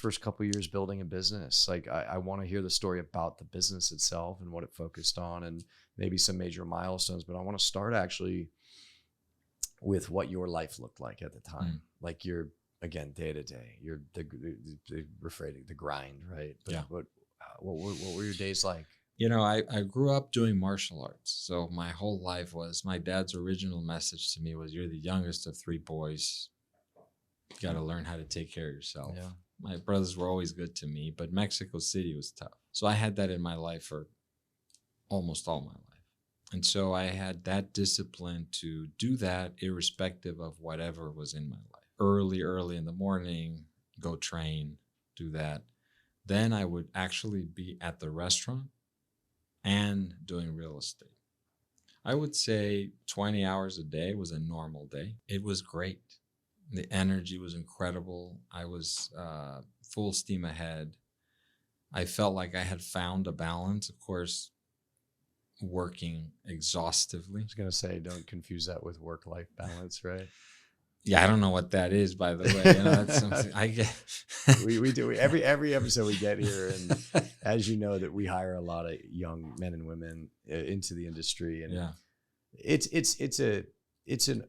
first couple of years building a business. Like I want to hear the story about the business itself and what it focused on and maybe some major milestones, but I want to start actually with what your life looked like at the time. Like you're, again, day to day, you're the grind, right? But yeah. What were your days like? I grew up doing martial arts. So my whole life was, my dad's original message to me was, you're the youngest of three boys. You got to learn how to take care of yourself. Yeah. My brothers were always good to me, but Mexico City was tough. So I had that in my life for almost all my life. And so I had that discipline to do that irrespective of whatever was in my life. Early in the morning, go train, do that. Then I would actually be at the restaurant and doing real estate. I would say 20 hours a day was a normal day. It was great. The energy was incredible. I was full steam ahead. I felt like I had found a balance, of course, working exhaustively. I was going to say, don't confuse that with work-life balance, right? Yeah, I don't know what that is, by the way. You know, that's something I get. we do every episode we get here, and as you know, that we hire a lot of young men and women into the industry, and Yeah. it's an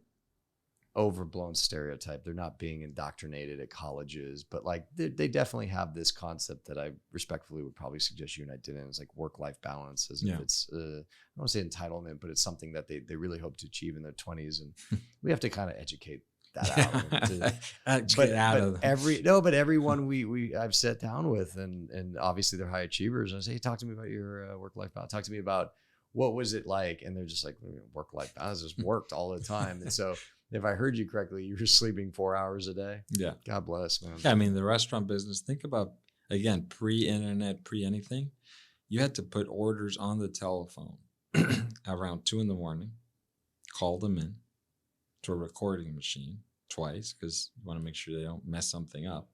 overblown stereotype. They're not being indoctrinated at colleges, but like they definitely have this concept that I respectfully would probably suggest you and I didn't. It's like work-life balance, as if it's I don't want to say entitlement, but it's something that they really hope to achieve in their 20s, and we have to kind of educate that out. But everyone I've sat down with, and obviously they're high achievers, and I say, hey, talk to me about your work-life balance. Talk to me about what was it like, and they're just like, work-life balance just worked all the time, and so. If I heard you correctly, you were sleeping 4 hours a day. Yeah. God bless, man. Yeah, I mean, the restaurant business, think about, again, pre-internet, pre-anything. You had to put orders on the telephone around 2 a.m, call them in to a recording machine twice because you want to make sure they don't mess something up.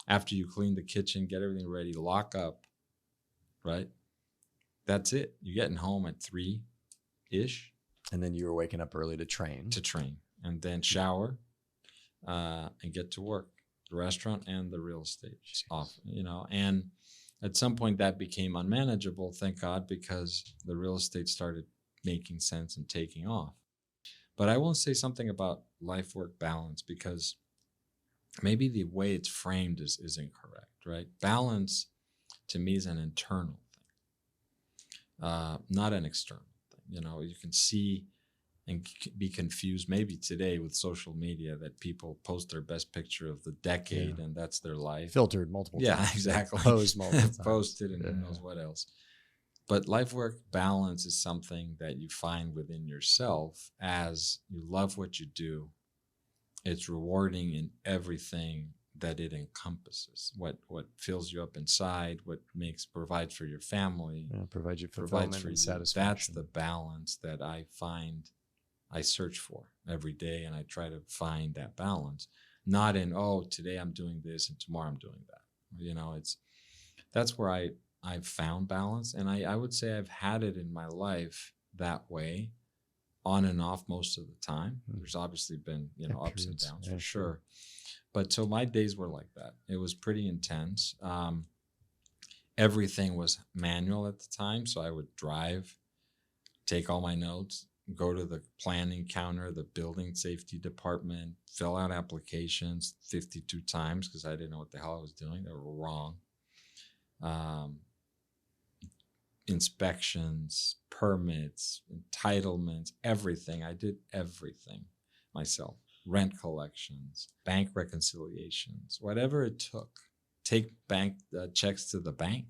After you clean the kitchen, get everything ready, lock up, right? That's it. You're getting home at 3-ish. And then you were waking up early to train. And then shower and get to work, the restaurant and the real estate off, you know. And at some point that became unmanageable, thank God, because the real estate started making sense and taking off. But I won't say something about life-work balance because maybe the way it's framed is incorrect, right? Balance to me is an internal thing, not an external thing. You know, you can see and be confused maybe today with social media that people post their best picture of the decade and that's their life. Filtered multiple times. Yeah, exactly. Posed multiple times. Posted and who knows what else. But life-work balance is something that you find within yourself as you love what you do. It's rewarding in everything that it encompasses. What fills you up inside, what provides for your family. Yeah, provides you fulfillment and satisfaction. That's the balance that I find I search for every day, and I try to find that balance. Not in, today I'm doing this and tomorrow I'm doing that. You know, that's where I've found balance, and I would say I've had it in my life that way, on and off most of the time. There's obviously been, ups and downs for sure. But so my days were like that. It was pretty intense. Everything was manual at the time, so I would drive, take all my notes, go to the planning counter, the building safety department, fill out applications 52 times because I didn't know what the hell I was doing. They were wrong. Inspections, permits, entitlements, everything. I did everything myself. Rent collections, bank reconciliations, whatever it took. Take bank checks to the bank,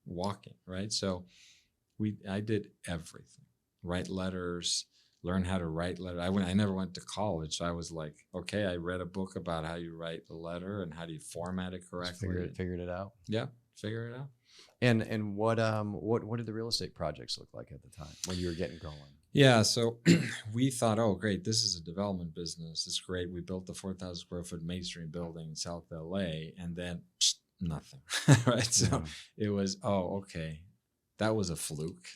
walking, right? So I did everything. Write letters, learn how to write letters. I never went to college, so I was like, okay, I read a book about how you write the letter and how do you format it correctly. Figured it out. Yeah, figure it out. And what did the real estate projects look like at the time when you were getting going? Yeah, so we thought, oh, great, this is a development business. It's great. We built the 4,000 square foot masonry building in South LA, and then nothing, right? So it was, okay, that was a fluke.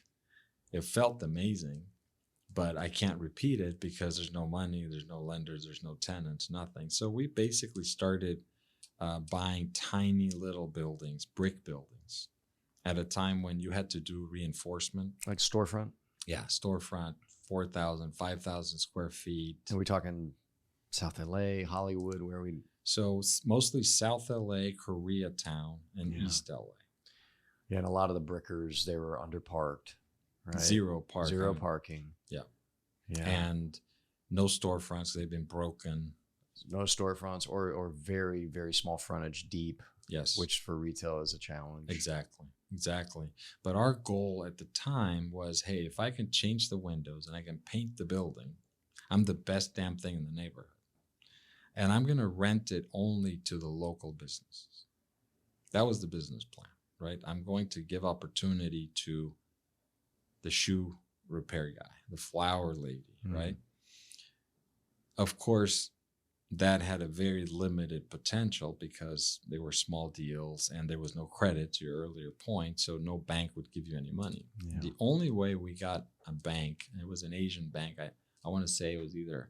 It felt amazing, but I can't repeat it because there's no money, there's no lenders, there's no tenants, nothing. So we basically started buying tiny little buildings, brick buildings, at a time when you had to do reinforcement. Like storefront? Yeah, storefront, 4,000, 5,000 square feet. Are we talking South LA, Hollywood, where are we? So mostly South LA, Koreatown, and East LA. Yeah, and a lot of the brickers, they were underparked. Right. Zero parking. Yeah. And no storefronts. They've been broken. No storefronts or very, very small frontage deep. Yes. Which for retail is a challenge. Exactly. But our goal at the time was, hey, if I can change the windows and I can paint the building, I'm the best damn thing in the neighborhood. And I'm going to rent it only to the local businesses. That was the business plan, right? I'm going to give opportunity to the shoe repair guy, the flower lady, right? Of course, that had a very limited potential because they were small deals and there was no credit, to your earlier point, so no bank would give you any money. Yeah. The only way we got a bank, and it was an Asian bank, I want to say it was either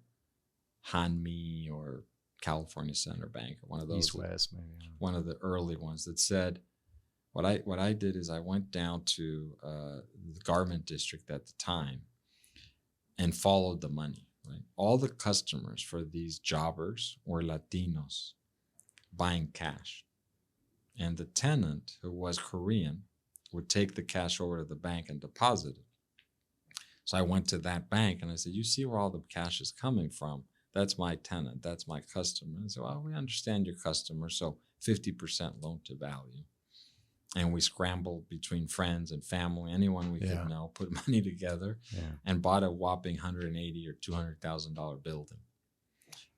Hanmi or California Center Bank, or one of those. East West, maybe. Yeah. One of the early ones that said, what I did is I went down to the garment district at the time and followed the money. Right, all the customers for these jobbers were Latinos buying cash, and the tenant, who was Korean, would take the cash over to the bank and deposit it. So I went to that bank and I said, "You see where all the cash is coming from? That's my tenant. That's my customer." And so, "Well, we understand your customer, so 50% loan to value." And we scrambled between friends and family, anyone we could know, put money together, and bought a whopping $180,000 or $200,000 building.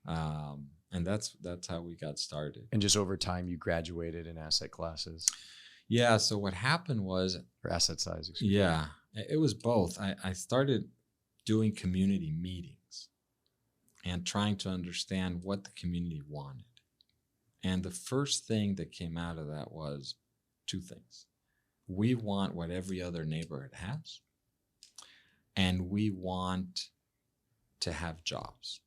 And that's how we got started. And just over time, you graduated in asset classes. Yeah. So what happened was, or asset size. Excuse me. Yeah, it was both. I started doing community meetings and trying to understand what the community wanted. And the first thing that came out of that was two things. We want what every other neighborhood has, and we want to have jobs.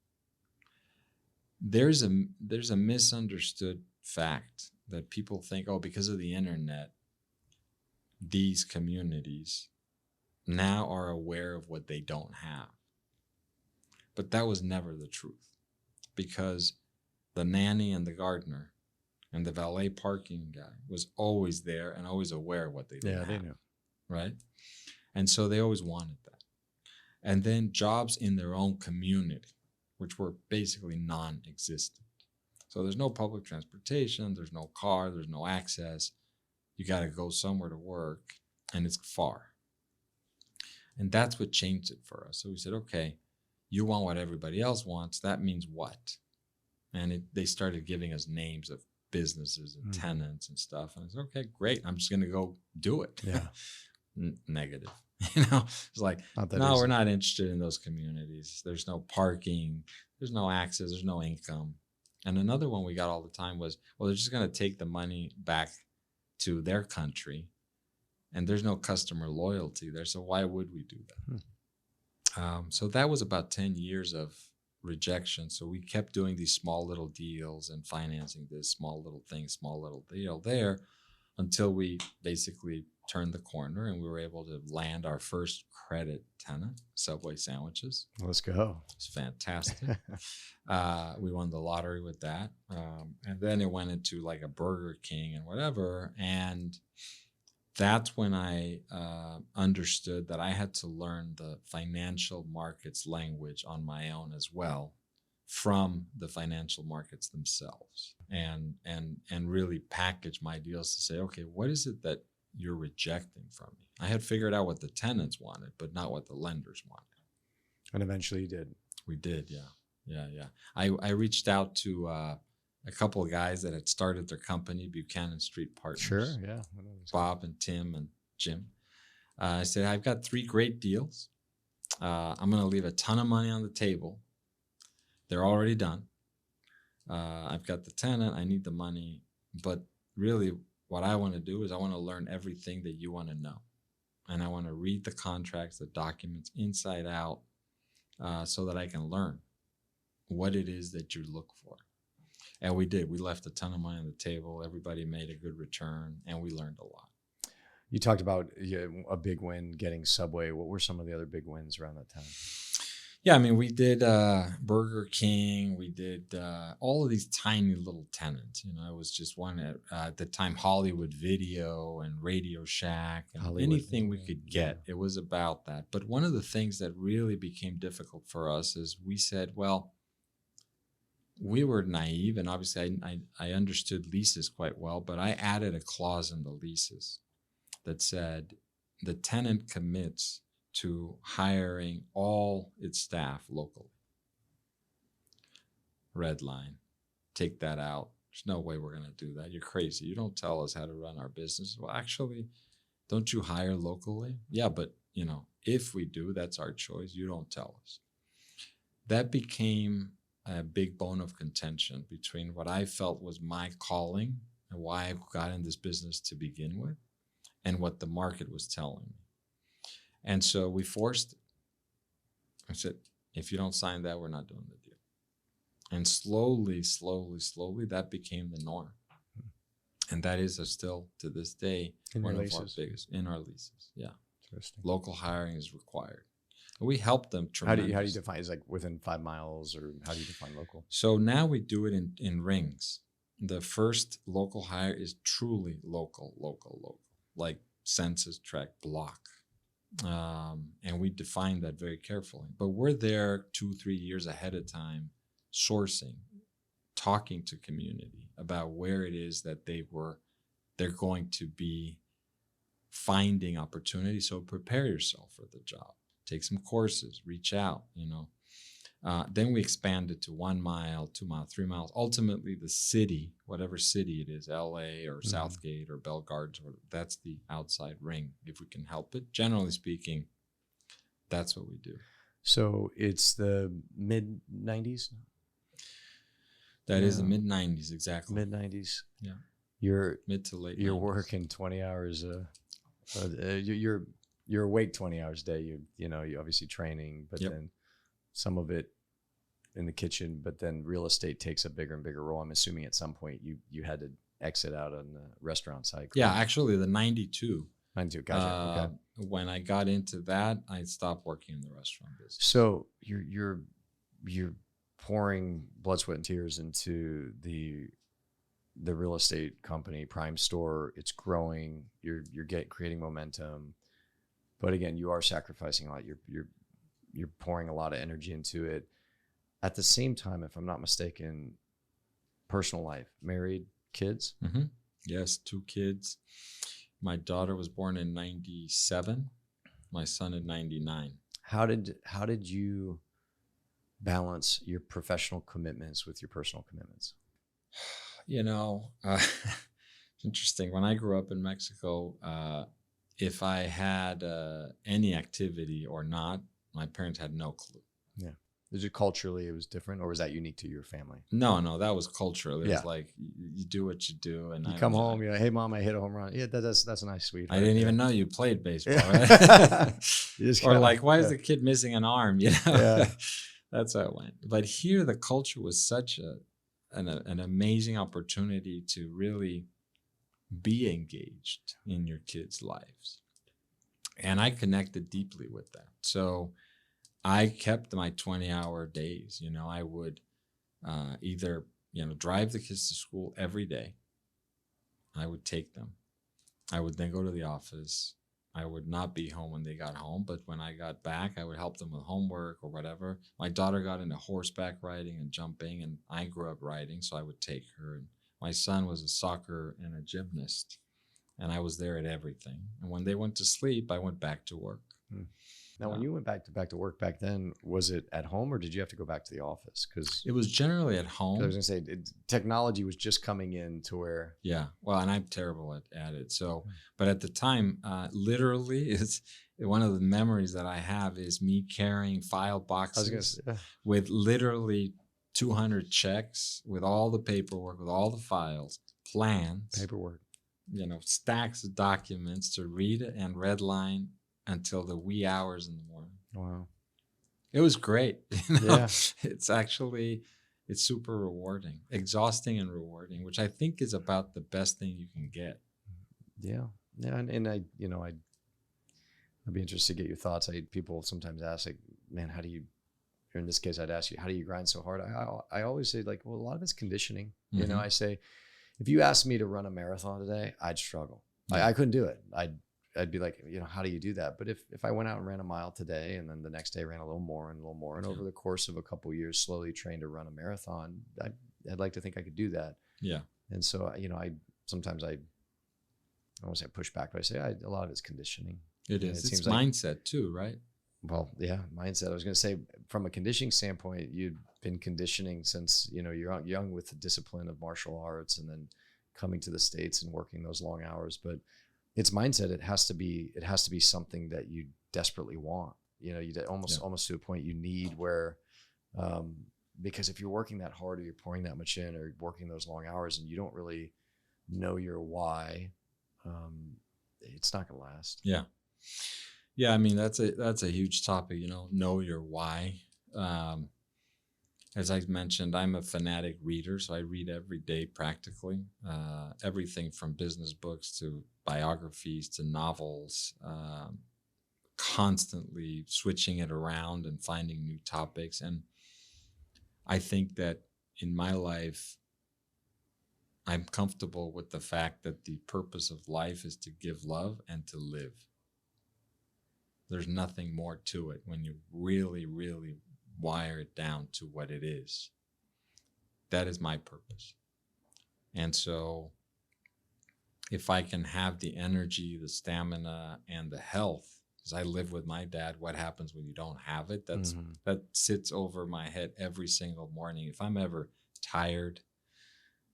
There's a misunderstood fact that people think, oh, because of the internet, these communities now are aware of what they don't have. But that was never the truth, because the nanny and the gardener and the valet parking guy was always there and always aware of what they did. Yeah, they knew. Right? And so they always wanted that. And then jobs in their own community, which were basically non-existent. So there's no public transportation, there's no car, there's no access. You got to go somewhere to work, and it's far. And that's what changed it for us. So we said, okay, you want what everybody else wants. That means what? And they started giving us names of businesses and tenants and stuff. And I said, okay, great. I'm just going to go do it. Yeah. Negative. It's like, no, we're not interested in those communities. There's no parking. There's no access. There's no income. And another one we got all the time was, well, they're just going to take the money back to their country, and there's no customer loyalty there. So why would we do that? So that was about 10 years of rejection. So we kept doing these small little deals and financing this small little thing, small little deal there, until we basically turned the corner and we were able to land our first credit tenant, Subway sandwiches. Let's go. It's fantastic. We won the lottery with that. And then it went into like a Burger King and whatever. And that's when I understood that I had to learn the financial markets language on my own as well, from the financial markets themselves, and really package my deals to say, okay, what is it that you're rejecting from me? I had figured out what the tenants wanted, but not what the lenders wanted. And eventually you did. We did, yeah. I reached out to a couple of guys that had started their company, Buchanan Street Partners. Sure, yeah. Bob and Tim and Jim. I said, I've got 3 great deals. I'm going to leave a ton of money on the table. They're already done. I've got the tenant. I need the money. But really, what I want to do is I want to learn everything that you want to know. And I want to read the contracts, the documents inside out, so that I can learn what it is that you look for. And we did. We left a ton of money on the table. Everybody made a good return, and we learned a lot. You talked about a big win, getting Subway. What were some of the other big wins around that time? Yeah, I mean, we did Burger King. We did all of these tiny little tenants. I was just one at the time, Hollywood Video and Radio Shack and anything we could get. Yeah. It was about that. But one of the things that really became difficult for us is we said, well, we were naive, and obviously I understood leases quite well, but I added a clause in the leases that said the tenant commits to hiring all its staff locally. Red line. Take that out. There's no way we're going to do that. You're crazy. You don't tell us how to run our business. Well, actually, don't you hire locally? Yeah, but, if we do, that's our choice. You don't tell us. That became a big bone of contention between what I felt was my calling and why I got in this business to begin with, and what the market was telling me. And so we forced it. I said, if you don't sign that, we're not doing the deal. And slowly, that became the norm. And that is still to this day one of our biggest in our leases. Yeah. Interesting. Local hiring is required. And we help them How tremendously. do you define? Is like within 5 miles, or how do you define local? So now we do it in rings. The first local hire is truly local, like census tract block. And we define that very carefully. But we're there 2-3 years ahead of time, sourcing, talking to community about where it is that they're going to be finding opportunity. So prepare yourself for the job. Take some courses, reach out, Then we expand it to 1 mile, 2 miles, 3 miles. Ultimately, the city, whatever city it is, LA or Southgate or Bell Gardens, that's the outside ring, if we can help it. Generally speaking, that's what we do. So it's the mid 90s? That is the mid 90s, exactly. Mid 90s. Yeah. You're mid to late. You're 90s. working 20 hours. You're awake 20 hours a day. You're obviously training, but then some of it in the kitchen. But then real estate takes a bigger and bigger role. I'm assuming at some point you had to exit out on the restaurant side. Yeah, actually, the 92. 92. Gotcha. Okay. When I got into that, I stopped working in the restaurant business. So you're pouring blood, sweat, and tears into the real estate company, Primestor. It's growing. You're creating momentum, but again, you are sacrificing a lot. You're pouring a lot of energy into it. At the same time, if I'm not mistaken, personal life, married, kids. Mm-hmm. Yes, 2 kids. My daughter was born in 97. My son in 99. How did you balance your professional commitments with your personal commitments? It's interesting. When I grew up in Mexico, if I had any activity or not, my parents had no clue. Yeah. Is it culturally it was different, or was that unique to your family? No, that was cultural. It was like you do what you do, and you come home. You're like, "Hey, mom, I hit a home run." Yeah, that's a nice, sweet. I didn't even know you played baseball. Right? Or like, why is the kid missing an arm? Yeah. That's how it went. But here, the culture was such an amazing opportunity to really be engaged in your kids' lives, and I connected deeply with that. So I kept my 20-hour days. I would either drive the kids to school every day. I would take them. I would then go to the office. I would not be home when they got home, but when I got back, I would help them with homework or whatever. My daughter got into horseback riding and jumping, and I grew up riding, so I would take her. And my son was a soccer and a gymnast, and I was there at everything. And when they went to sleep, I went back to work. Now, when you went back to work back then, was it at home, or did you have to go back to the office? Because it was generally at home. I was going to say, technology was just coming in to where. Yeah, well, and I'm terrible at it. So, but at the time, literally, it's one of the memories that I have is me carrying file boxes with literally 200 checks, with all the paperwork, with all the files, plans, paperwork, stacks of documents to read and redline until the wee hours in the morning. Wow. It was great. Yeah. It's super rewarding, exhausting and rewarding, which I think is about the best thing you can get. Yeah. Yeah. And I'd be interested to get your thoughts. People sometimes ask, like, man, how do you, or in this case, I'd ask you, how do you grind so hard? I always say, like, well, a lot of it's conditioning. Mm-hmm. I say, if you asked me to run a marathon today, I'd struggle. Yeah. I couldn't do it. I'd be like, how do you do that? But if I went out and ran a mile today, and then the next day ran a little more, and over the course of a couple of years, slowly trained to run a marathon, I'd like to think I could do that. Yeah. And so, I sometimes I won't say push back, but I say a lot of it's conditioning. It is. It's mindset too, right? Well, yeah, mindset. I was going to say, from a conditioning standpoint, you've been conditioning since, you're young with the discipline of martial arts, and then coming to the States and working those long hours. But it's mindset. It has to be something that you desperately want. You almost to a point you need, where, because if you're working that hard, or you're pouring that much in, or working those long hours, and you don't really know your why, it's not going to last. Yeah. Yeah. I mean, that's a huge topic, know your why. As I mentioned, I'm a fanatic reader, so I read every day practically. Everything from business books to biographies to novels, constantly switching it around and finding new topics. And I think that in my life, I'm comfortable with the fact that the purpose of life is to give love and to live. There's nothing more to it when you really, really wire it down to what it is. That is my purpose. And so if I can have the energy, the stamina, and the health, because I live with my dad, what happens when you don't have it? That sits over my head every single morning. If I'm ever tired,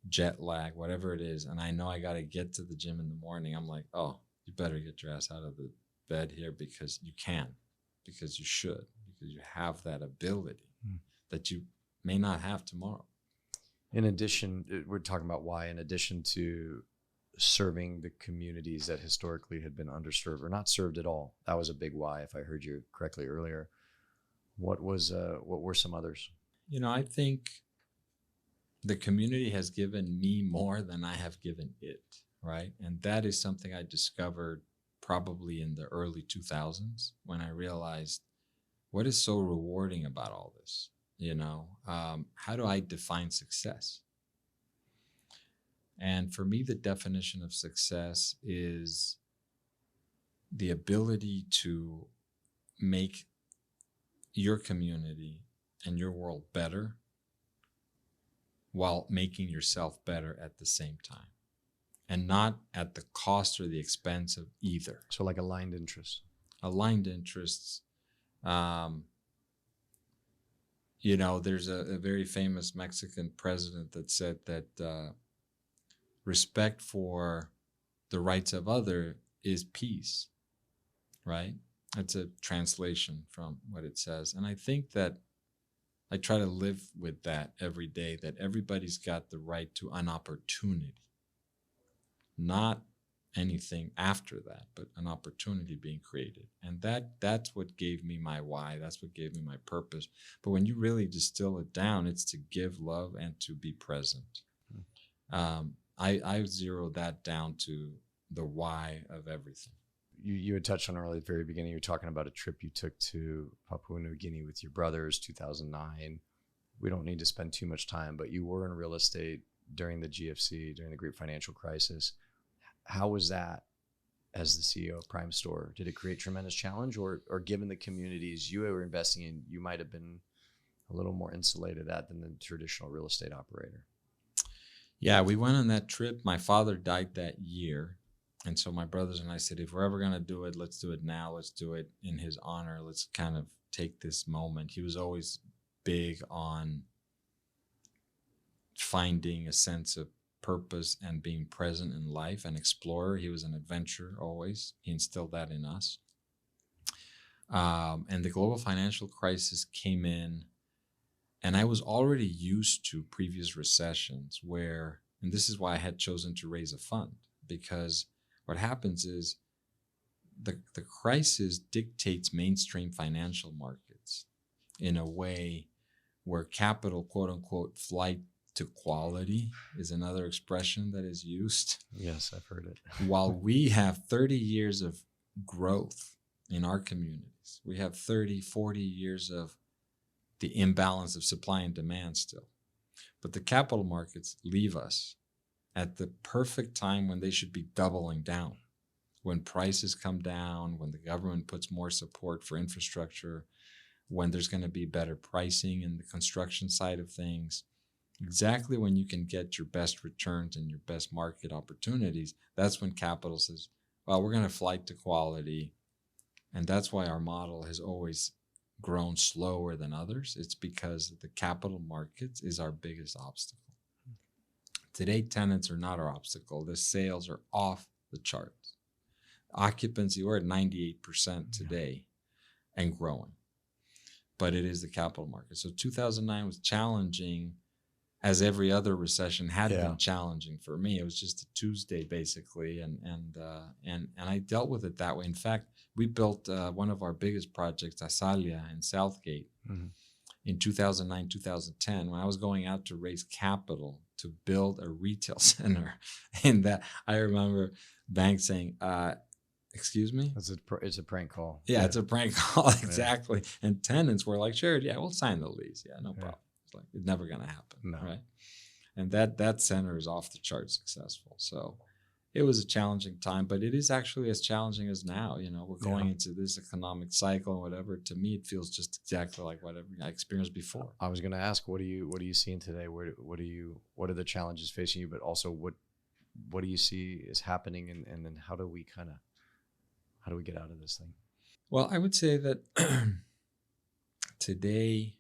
jet lag, whatever it is, and I know I got to get to the gym in the morning, I'm like, oh, you better get your ass out of the bed here, because you can, because you should, because you have that ability that you may not have tomorrow. In addition, we're talking about why, in addition to serving the communities that historically had been underserved or not served at all, that was a big why, if I heard you correctly earlier. What were some others? I think the community has given me more than I have given it, right? And that is something I discovered probably in the early 2000s, when I realized, what is so rewarding about all this? How do I define success? And for me, the definition of success is the ability to make your community and your world better while making yourself better at the same time, and not at the cost or the expense of either. So like aligned interests. Aligned interests. There's a very famous Mexican president that said that respect for the rights of other is peace, right? That's a translation from what it says. And I think that I try to live with that every day, that everybody's got the right to an opportunity, not anything after that, but an opportunity being created. And that's what gave me my why. That's what gave me my purpose. But when you really distill it down, it's to give love and to be present. I zero that down to the why of everything. You had touched on earlier at the very beginning, you were talking about a trip you took to Papua New Guinea with your brothers, 2009. We don't need to spend too much time, but you were in real estate during the GFC, during the Great Financial Crisis. How was that as the CEO of Primestor? Did it create tremendous challenge, or given the communities you were investing in, you might have been a little more insulated to that than the traditional real estate operator? Yeah, we went on that trip. My father died that year. And so my brothers and I said, if we're ever going to do it, let's do it now. Let's do it in his honor. Let's kind of take this moment. He was always big on finding a sense of purpose and being present in life, an explorer. He was an adventurer always. He instilled that in us. And the global financial crisis came in, and I was already used to previous recessions where, and this is why I had chosen to raise a fund, because what happens is the crisis dictates mainstream financial markets in a way where capital, quote unquote, flight to quality is another expression that is used. Yes, I've heard it. While we have 30 years of growth in our communities, we have 30, 40 years of the imbalance of supply and demand still. But the capital markets leave us at the perfect time when they should be doubling down, when prices come down, when the government puts more support for infrastructure, when there's going to be better pricing in the construction side of things. Exactly when you can get your best returns and your best market opportunities, that's when capital says, well, we're going to flight to quality. And that's why our model has always grown slower than others. It's because the capital markets is our biggest obstacle. Today, tenants are not our obstacle. The sales are off the charts. Occupancy, we're at 98% today and growing. But it is the capital market. So 2009 was challenging, as every other recession had been challenging for me. It was just a Tuesday, basically, and I dealt with it that way. In fact, we built one of our biggest projects, Asalia in Southgate. Mm-hmm. in 2009, 2010, when I was going out to raise capital to build a retail center. And that I remember banks saying, excuse me? It's a prank call. Yeah, it's a prank call. Exactly. Yeah. And tenants were like, sure, yeah, we'll sign the lease. Yeah, no problem. It's like, it's never going to happen. No. Right. And that center is off the chart successful. So it was a challenging time, but it is actually as challenging as now. You know, we're going into this economic cycle and whatever. To me, it feels just exactly like whatever I experienced before. I was going to ask, what are you seeing today? What are the challenges facing you? But also, what do you see is happening, and then how do we get out of this thing? Well, I would say that today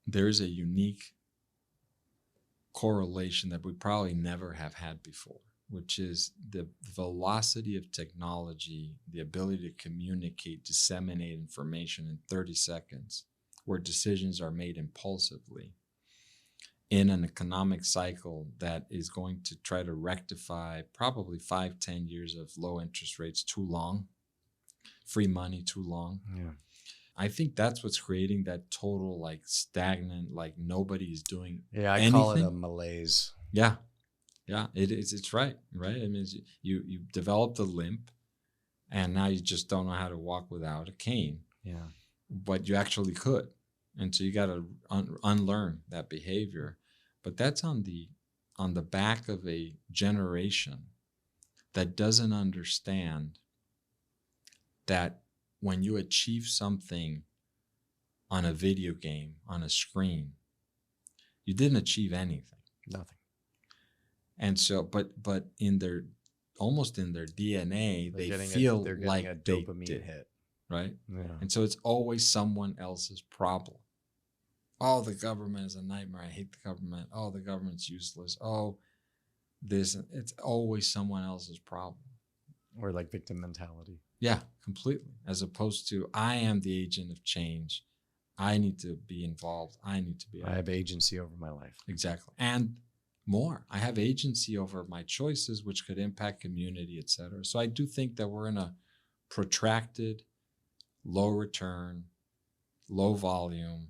there's a unique correlation that we probably never have had before, which is the velocity of technology, the ability to communicate, disseminate information in 30 seconds, where decisions are made impulsively in an economic cycle that is going to try to rectify probably 5-10 years of low interest rates too long, free money too long. Yeah. I think that's what's creating that total like stagnant, like nobody's doing I anything. call it a malaise. Yeah. Yeah, it's right? I mean, you developed a limp, and now you just don't know how to walk without a cane. Yeah. But you actually could. And so you got to unlearn that behavior. But that's on the back of a generation that doesn't understand that when you achieve something on a video game, on a screen, you didn't achieve anything. Nothing. And so, but in their almost in their DNA, they're getting like a dopamine hit, right? Yeah. And so it's always someone else's problem. Oh, the government is a nightmare. I hate the government. Oh, the government's useless. Oh, this. It's always someone else's problem. Or like victim mentality. Yeah, completely. As opposed to, I am the agent of change. I need to be involved. I need to be. I have agency over my life. Exactly. And more. I have agency over my choices, which could impact community, et cetera. So I do think that we're in a protracted, low return, low volume,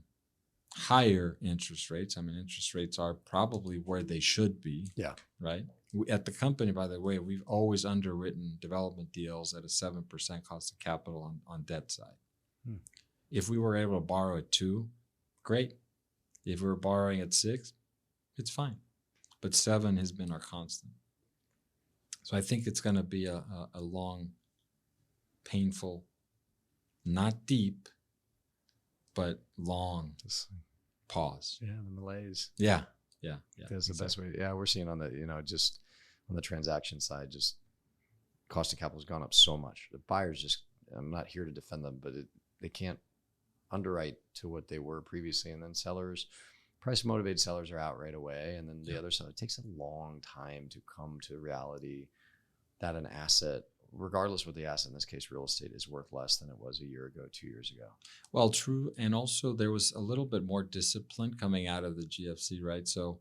higher interest rates. I mean, interest rates are probably where they should be. Yeah. Right? At the company, by the way, we've always underwritten development deals at a 7% cost of capital on debt side. If we were able to borrow at 2, great. If we were borrowing at 6, it's fine. But 7 has been our constant. So I think it's going to be a long, painful, not deep, but long pause. Yeah, the malaise. Yeah. That's the best way. Yeah, we're seeing on the, just on the transaction side, just cost of capital has gone up so much. The buyers just, I'm not here to defend them, but they can't underwrite to what they were previously. And then sellers, price motivated sellers are out right away. And then the other side, it takes a long time to come to reality that an asset, regardless what the asset, in this case, real estate, is worth less than it was a year ago, 2 years ago. Well, true. And also there was a little bit more discipline coming out of the GFC, right? So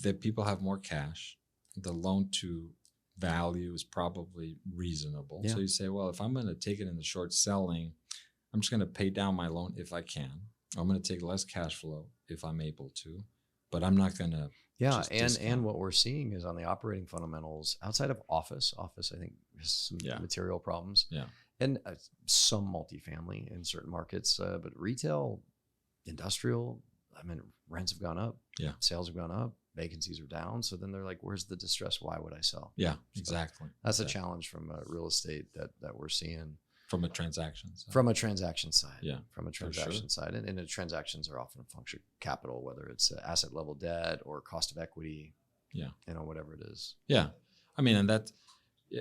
that people have more cash. The loan to value is probably reasonable. Yeah. So you say, well, if I'm going to take it in the short selling, I'm just going to pay down my loan if I can. I'm going to take less cash flow if I'm able to, but I'm not going to. Yeah, and what we're seeing is on the operating fundamentals outside of office, I think has some material problems. Yeah. And some multifamily in certain markets, but retail, industrial, I mean, rents have gone up. Yeah. Sales have gone up. Vacancies are down. So then they're like, where's the distress? Why would I sell? Yeah, exactly. So that's a challenge from real estate that we're seeing. From a transaction side. From a transaction side. Yeah. From a transaction side. And the transactions are often a function of capital, whether it's asset level debt or cost of equity. Yeah. Whatever it is. Yeah. I mean, and that,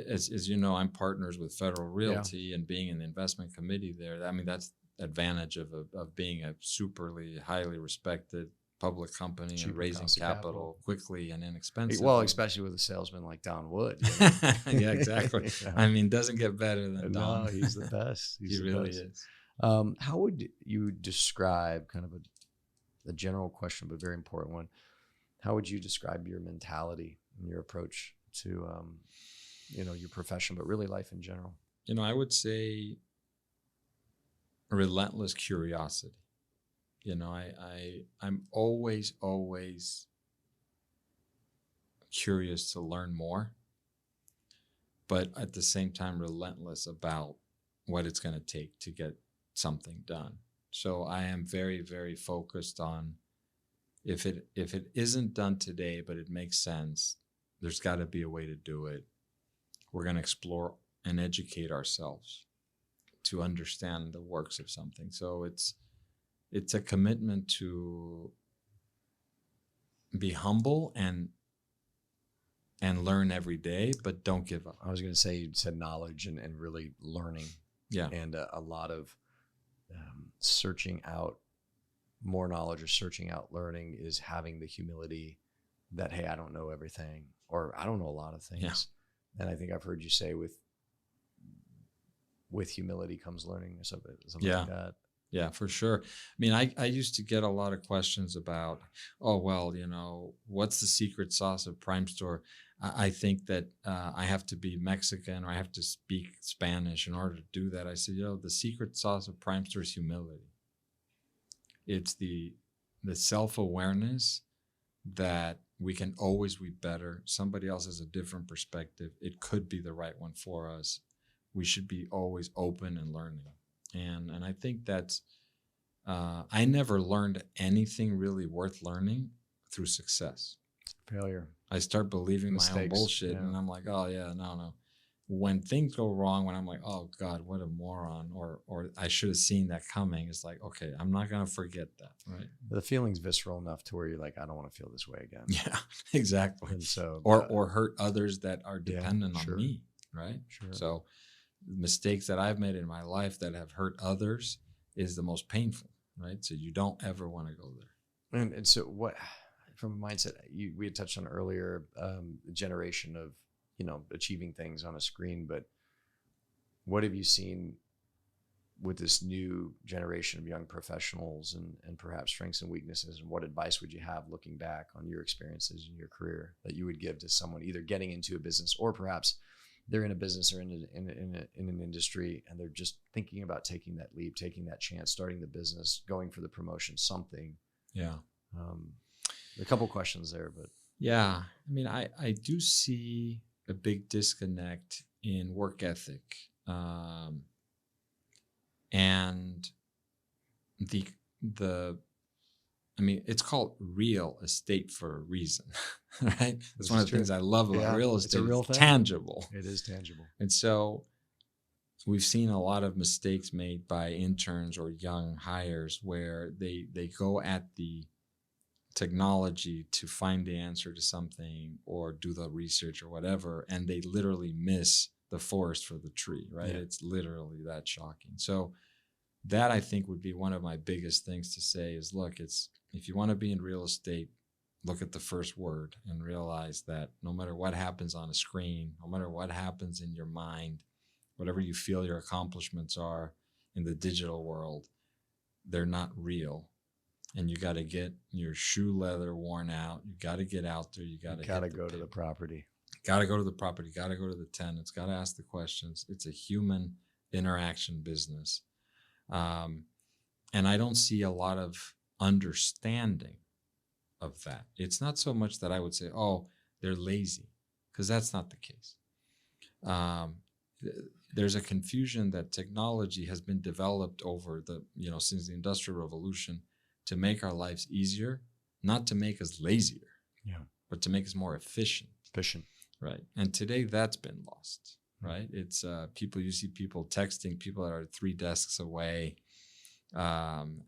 as you know, I'm partners with Federal Realty and being in the investment committee there. I mean, that's advantage of being a superly highly respected public company and raising capital quickly and inexpensively. Well, especially with a salesman like Don Wood. Yeah, exactly. I mean, doesn't get better than Don. No, he's the best. He really is. How would you describe, kind of a general question, but very important one, how would you describe your mentality and your approach to, your profession, but really life in general? I would say relentless curiosity. I'm always curious to learn more, but at the same time relentless about what it's going to take to get something done. So I am very, very focused on if it isn't done today, but it makes sense, there's got to be a way to do it. We're going to explore and educate ourselves to understand the works of something. So it's a commitment to be humble and learn every day, but don't give up. I was going to say, you said knowledge and really learning. Yeah. And a lot of searching out more knowledge or searching out learning is having the humility that, hey, I don't know everything, or I don't know a lot of things. Yeah. And I think I've heard you say with humility comes learning, or something like that. Yeah, for sure. I mean, I used to get a lot of questions about, oh, well, what's the secret sauce of Primestor? I think that I have to be Mexican or I have to speak Spanish in order to do that. I said, the secret sauce of Primestor is humility. It's the self-awareness that we can always be better. Somebody else has a different perspective. It could be the right one for us. We should be always open and learning. And I think that's, I never learned anything really worth learning through success. Failure. I start believing my own bullshit, and I'm like, oh yeah, no. When things go wrong, when I'm like, oh God, what a moron, or I should have seen that coming, it's like, okay, I'm not going to forget that, right? The feeling's visceral enough to where you're like, I don't want to feel this way again. Yeah, exactly. And so, or hurt others that are dependent on me, right? Sure. So mistakes that I've made in my life that have hurt others is the most painful, right? So you don't ever want to go there. And so what, from a mindset, we had touched on earlier, the generation of, achieving things on a screen, but what have you seen with this new generation of young professionals and perhaps strengths and weaknesses, and what advice would you have looking back on your experiences in your career that you would give to someone either getting into a business, or perhaps they're in a business or in an industry and they're just thinking about taking that leap, taking that chance, starting the business, going for the promotion, something? Yeah. A couple questions there, but yeah, I mean, I do see a big disconnect in work ethic, and I mean, it's called real estate for a reason, right? That's one of the things I love about real estate. It's a real thing. Tangible. It is tangible. And so we've seen a lot of mistakes made by interns or young hires where they go at the technology to find the answer to something or do the research or whatever, and they literally miss the forest for the tree, right? Yeah. It's literally that shocking. So that, I think, would be one of my biggest things to say is, look, if you want to be in real estate, look at the first word and realize that no matter what happens on a screen, no matter what happens in your mind, whatever you feel your accomplishments are in the digital world, they're not real. And you got to get your shoe leather worn out. You got to get out there. You got to go to the property. Got to go to the property. Got to go to the tenants. Got to ask the questions. It's a human interaction business. And I don't see a lot of understanding of that. It's not so much that I would say, oh, they're lazy, because that's not the case. There's a confusion that technology has been developed over since the Industrial Revolution to make our lives easier, not to make us lazier, but to make us more efficient. Right. And today that's been lost, right? It's you see people texting people that are 3 desks away, and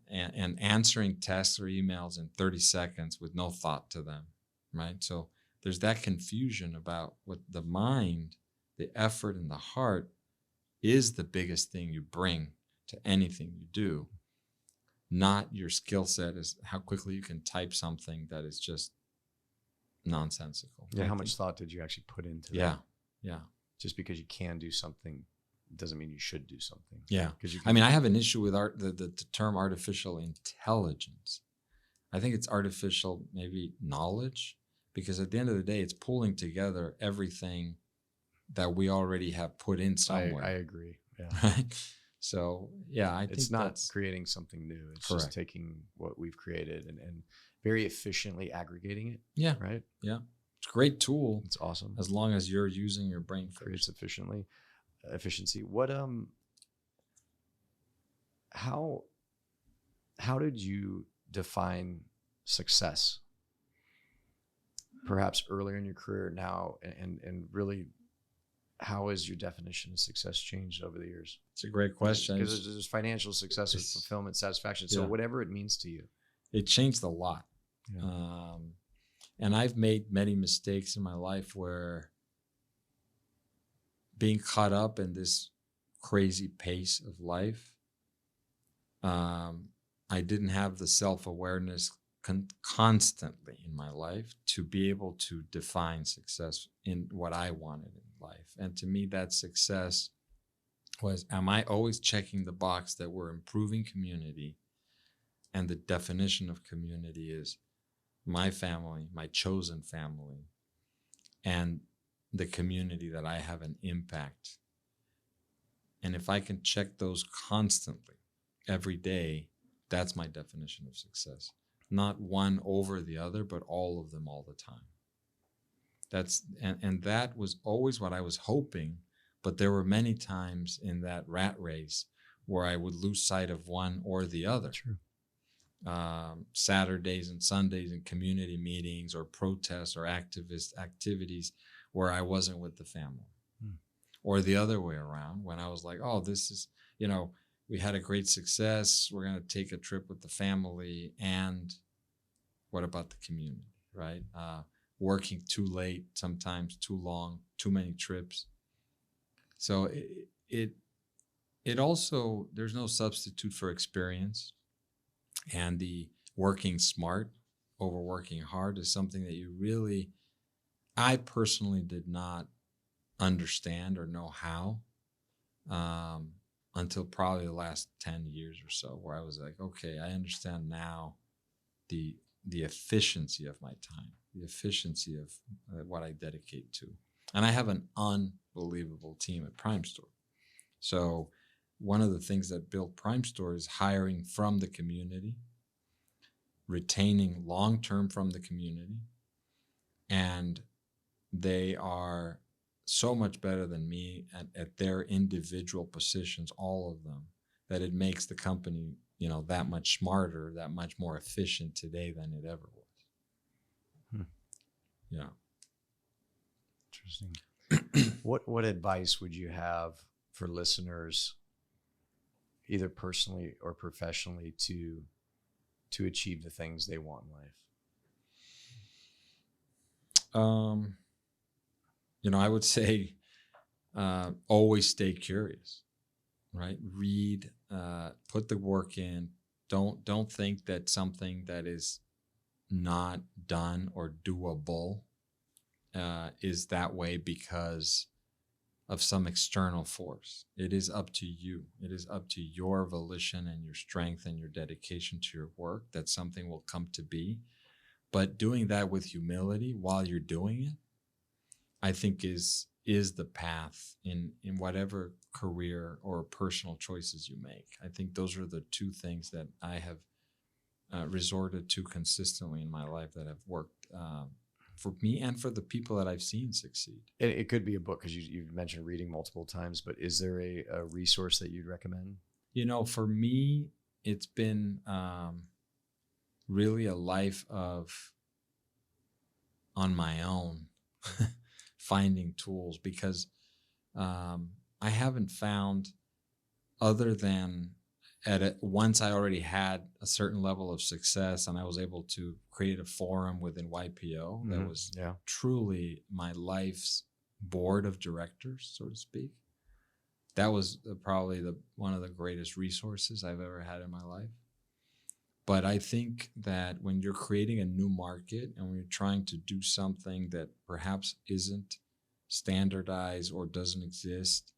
answering texts or emails in 30 seconds with no thought to them, right? So there's that confusion about what the mind, the effort, and the heart is the biggest thing you bring to anything you do. Not your skill set is how quickly you can type something that is just nonsensical. Yeah. How much thought did you actually put into that? Yeah. Just because you can do something doesn't mean you should do something. Yeah. I mean, I have an issue with the term artificial intelligence. I think it's artificial, maybe knowledge, because at the end of the day, it's pulling together everything that we already have put in somewhere. I agree. Yeah. Right? So yeah, I think It's not that's creating something new. It's correct. just taking what we've created and very efficiently aggregating it. Yeah. Right. Yeah. It's a great tool It's awesome. as long as you're using your brain Creates first. efficiency. What how did you define success? Perhaps earlier in your career now, and really, how has your definition of success changed over the years? It's a great question. Because there's financial success, there's fulfillment, satisfaction. So Yeah. whatever it means to you. It changed a lot. Yeah. And I've made many mistakes in my life where being caught up in this crazy pace of life, I didn't have the self-awareness constantly in my life to be able to define success in what I wanted in life. And to me, that success was, am I always checking the box that we're improving community? And the definition of community is my family, my chosen family, and the community that I have an impact. And if I can check those constantly every day, that's my definition of success. Not one over the other, but all of them all the time. And that was always what I was hoping, but there were many times in that rat race where I would lose sight of one or the other. True. Saturdays and Sundays in community meetings or protests or activist activities where I wasn't with the family. Or the other way around, when I was like, oh, this is, we had a great success. We're going to take a trip with the family. And what about the community, right? Working too late, sometimes too long, too many trips. So it also, there's no substitute for experience. And the working smart over working hard is something that I personally did not understand or know how until probably the last 10 years or so, where I was like, okay, I understand now the efficiency of my time, the efficiency of what I dedicate to. And I have an unbelievable team at Primestor. So one of the things that built Primestor is hiring from the community, retaining long-term from the community, and they are so much better than me at their individual positions, all of them, that it makes the company, that much smarter, that much more efficient today than it ever was. Yeah. Interesting. What advice would you have for listeners, either personally or professionally, to achieve the things they want in life? I would say always stay curious, right? Read, put the work in. Don't think that something that is not done or doable is that way because of some external force. It is up to you. It is up to your volition and your strength and your dedication to your work that something will come to be. But doing that with humility while you're doing it, I think is the path in whatever career or personal choices you make. I think those are the two things that I have resorted to consistently in my life that have worked for me and for the people that I've seen succeed. It could be a book, because you've mentioned reading multiple times, but is there a resource that you'd recommend? For me, it's been really a life of on my own finding tools, because I haven't found, other than once I already had a certain level of success and I was able to create a forum within YPO that was truly my life's board of directors, so to speak. That was probably one of the greatest resources I've ever had in my life. But I think that when you're creating a new market and when you're trying to do something that perhaps isn't standardized or doesn't exist,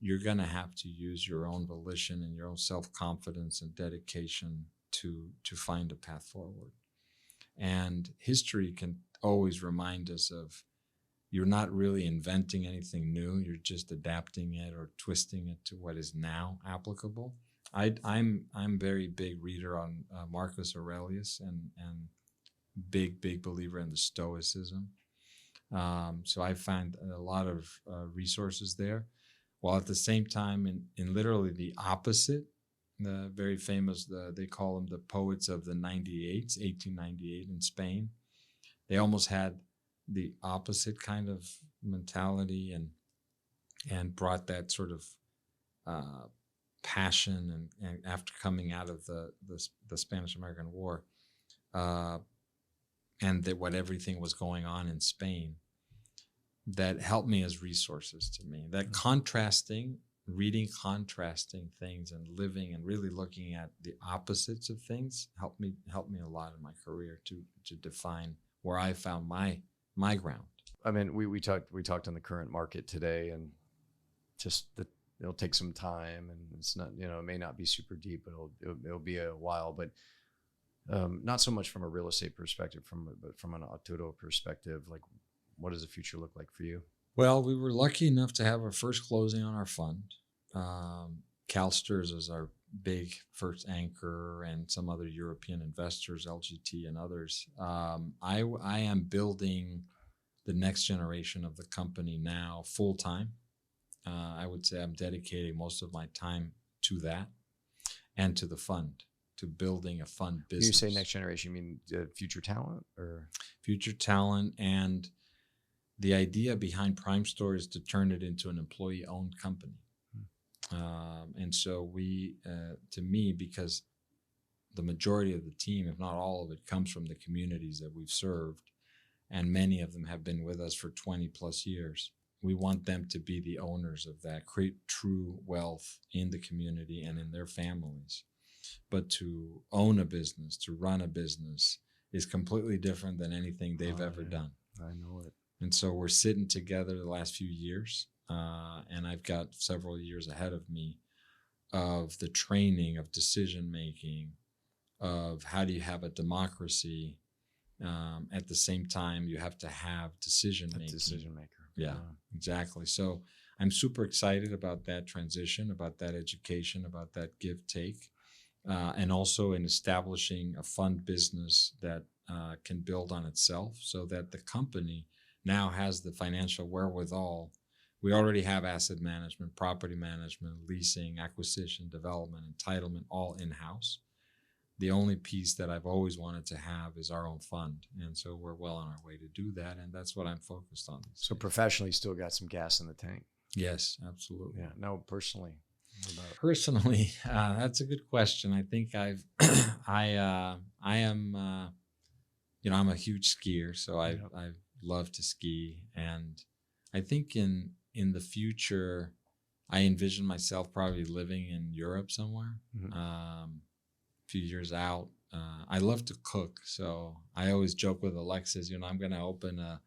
you're going to have to use your own volition and your own self-confidence and dedication to find a path forward. And history can always remind us of you're not really inventing anything new. You're just adapting it or twisting it to what is now applicable. I'm very big reader on Marcus Aurelius and big believer in the Stoicism. So I find a lot of resources there, while at the same time in literally the opposite, the very famous, they call them the poets of the 98s, 1898 in Spain. They almost had the opposite kind of mentality and brought that sort of passion and after coming out of the Spanish-American War and what everything was going on in Spain, that helped me as resources to me. That reading contrasting things and living and really looking at the opposites of things helped me a lot in my career to define where I found my ground. I mean, we talked on the current market today, and just that it'll take some time, and it's not, it may not be super deep, but it'll be a while, but not so much from a real estate perspective, but from an Arturo perspective. Like, what does the future look like for you? Well, we were lucky enough to have our first closing on our fund. CalSTRS is our big first anchor, and some other European investors, LGT and others. I am building the next generation of the company now full time. I would say I'm dedicating most of my time to that and to the fund, to building a fund business. When you say next generation, you mean future talent or? Future talent, and the idea behind Primestor is to turn it into an employee-owned company. And so to me, because the majority of the team, if not all of it, comes from the communities that we've served, and many of them have been with us for 20 plus years. We want them to be the owners of that, create true wealth in the community and in their families. But to own a business, to run a business, is completely different than anything they've ever done. I know it. And so we're sitting together the last few years, and I've got several years ahead of me of the training of decision-making, of how do you have a democracy. At the same time, you have to have decision-making. A decision maker. Yeah, exactly. So I'm super excited about that transition, about that education, about that give-take, and also in establishing a fund business that can build on itself so that the company now has the financial wherewithal. We already have asset management, property management, leasing, acquisition, development, entitlement, all in-house. The only piece that I've always wanted to have is our own fund. And so we're well on our way to do that. And that's what I'm focused on. So professionally, still got some gas in the tank? Yes, absolutely. Yeah. No, personally? Personally, that's a good question. I think I am, I'm a huge skier, so I love to ski. And I think in the future, I envision myself probably living in Europe somewhere. Mm-hmm. Few years out. I love to cook, so I always joke with Alexis, I'm going to open a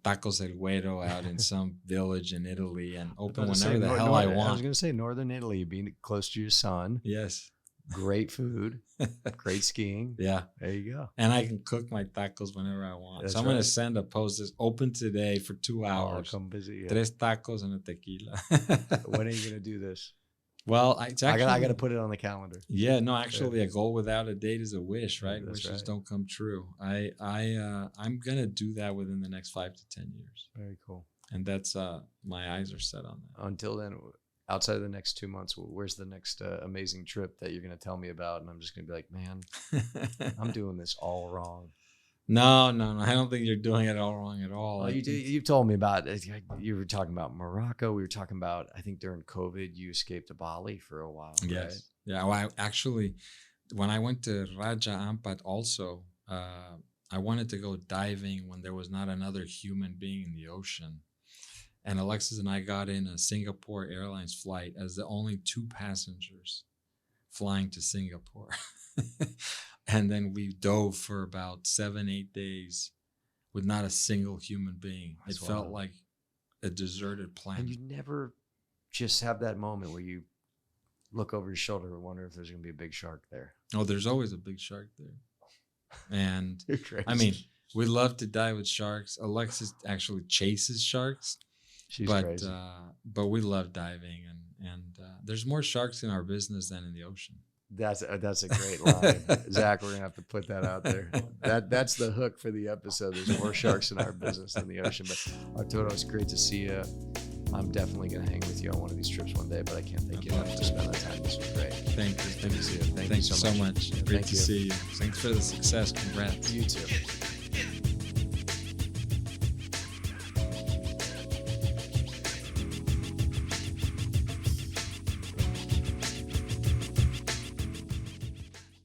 Tacos El Güero out in some village in Italy and open whenever the hell I want. I was going to say Northern Italy, being close to your son. Yes. Great food, great skiing. Yeah. There you go. And I can cook my tacos whenever I want. That's so I'm going to send a post that's open today for 2 hours. I'll come visit you. 3 tacos and a tequila. When are you going to do this? Well, I got to put it on the calendar. Yeah, no, actually, a goal without a date is a wish, right? That's Wishes right. don't come true. I'm gonna do that within the next 5 to 10 years. Very cool. And that's my eyes are set on that. Until then, outside of the next 2 months, where's the next amazing trip that you're gonna tell me about? And I'm just gonna be like, man, I'm doing this all wrong. No. I don't think you're doing it all wrong at all. Well, you've told me about it. You were talking about Morocco. We were talking about, I think during COVID, you escaped to Bali for a while. Yes. Right? Yeah. Well, actually, when I went to Raja Ampat also, I wanted to go diving when there was not another human being in the ocean. And Alexis and I got in a Singapore Airlines flight as the only 2 passengers flying to Singapore. And then we dove for about 7-8 days with not a single human being. It felt like a deserted planet. And you never just have that moment where you look over your shoulder and wonder if there's going to be a big shark there. Oh, there's always a big shark there. And You're crazy. I mean, We love to dive with sharks. Alexis actually chases sharks. She's but crazy. But we love diving, and there's more sharks in our business than in the ocean. That's a great line. Zach, we're gonna have to put that out there. That's the hook for the episode. There's more sharks in our business than the ocean. But Arturo, it's great to see you. I'm definitely gonna hang with you on one of these trips one day, but I can't thank you enough to spend that time. This was great. Thank you. Good to see you. Thank you so much. Yeah, Great thank to see you. Thanks for the success. Congrats. You too.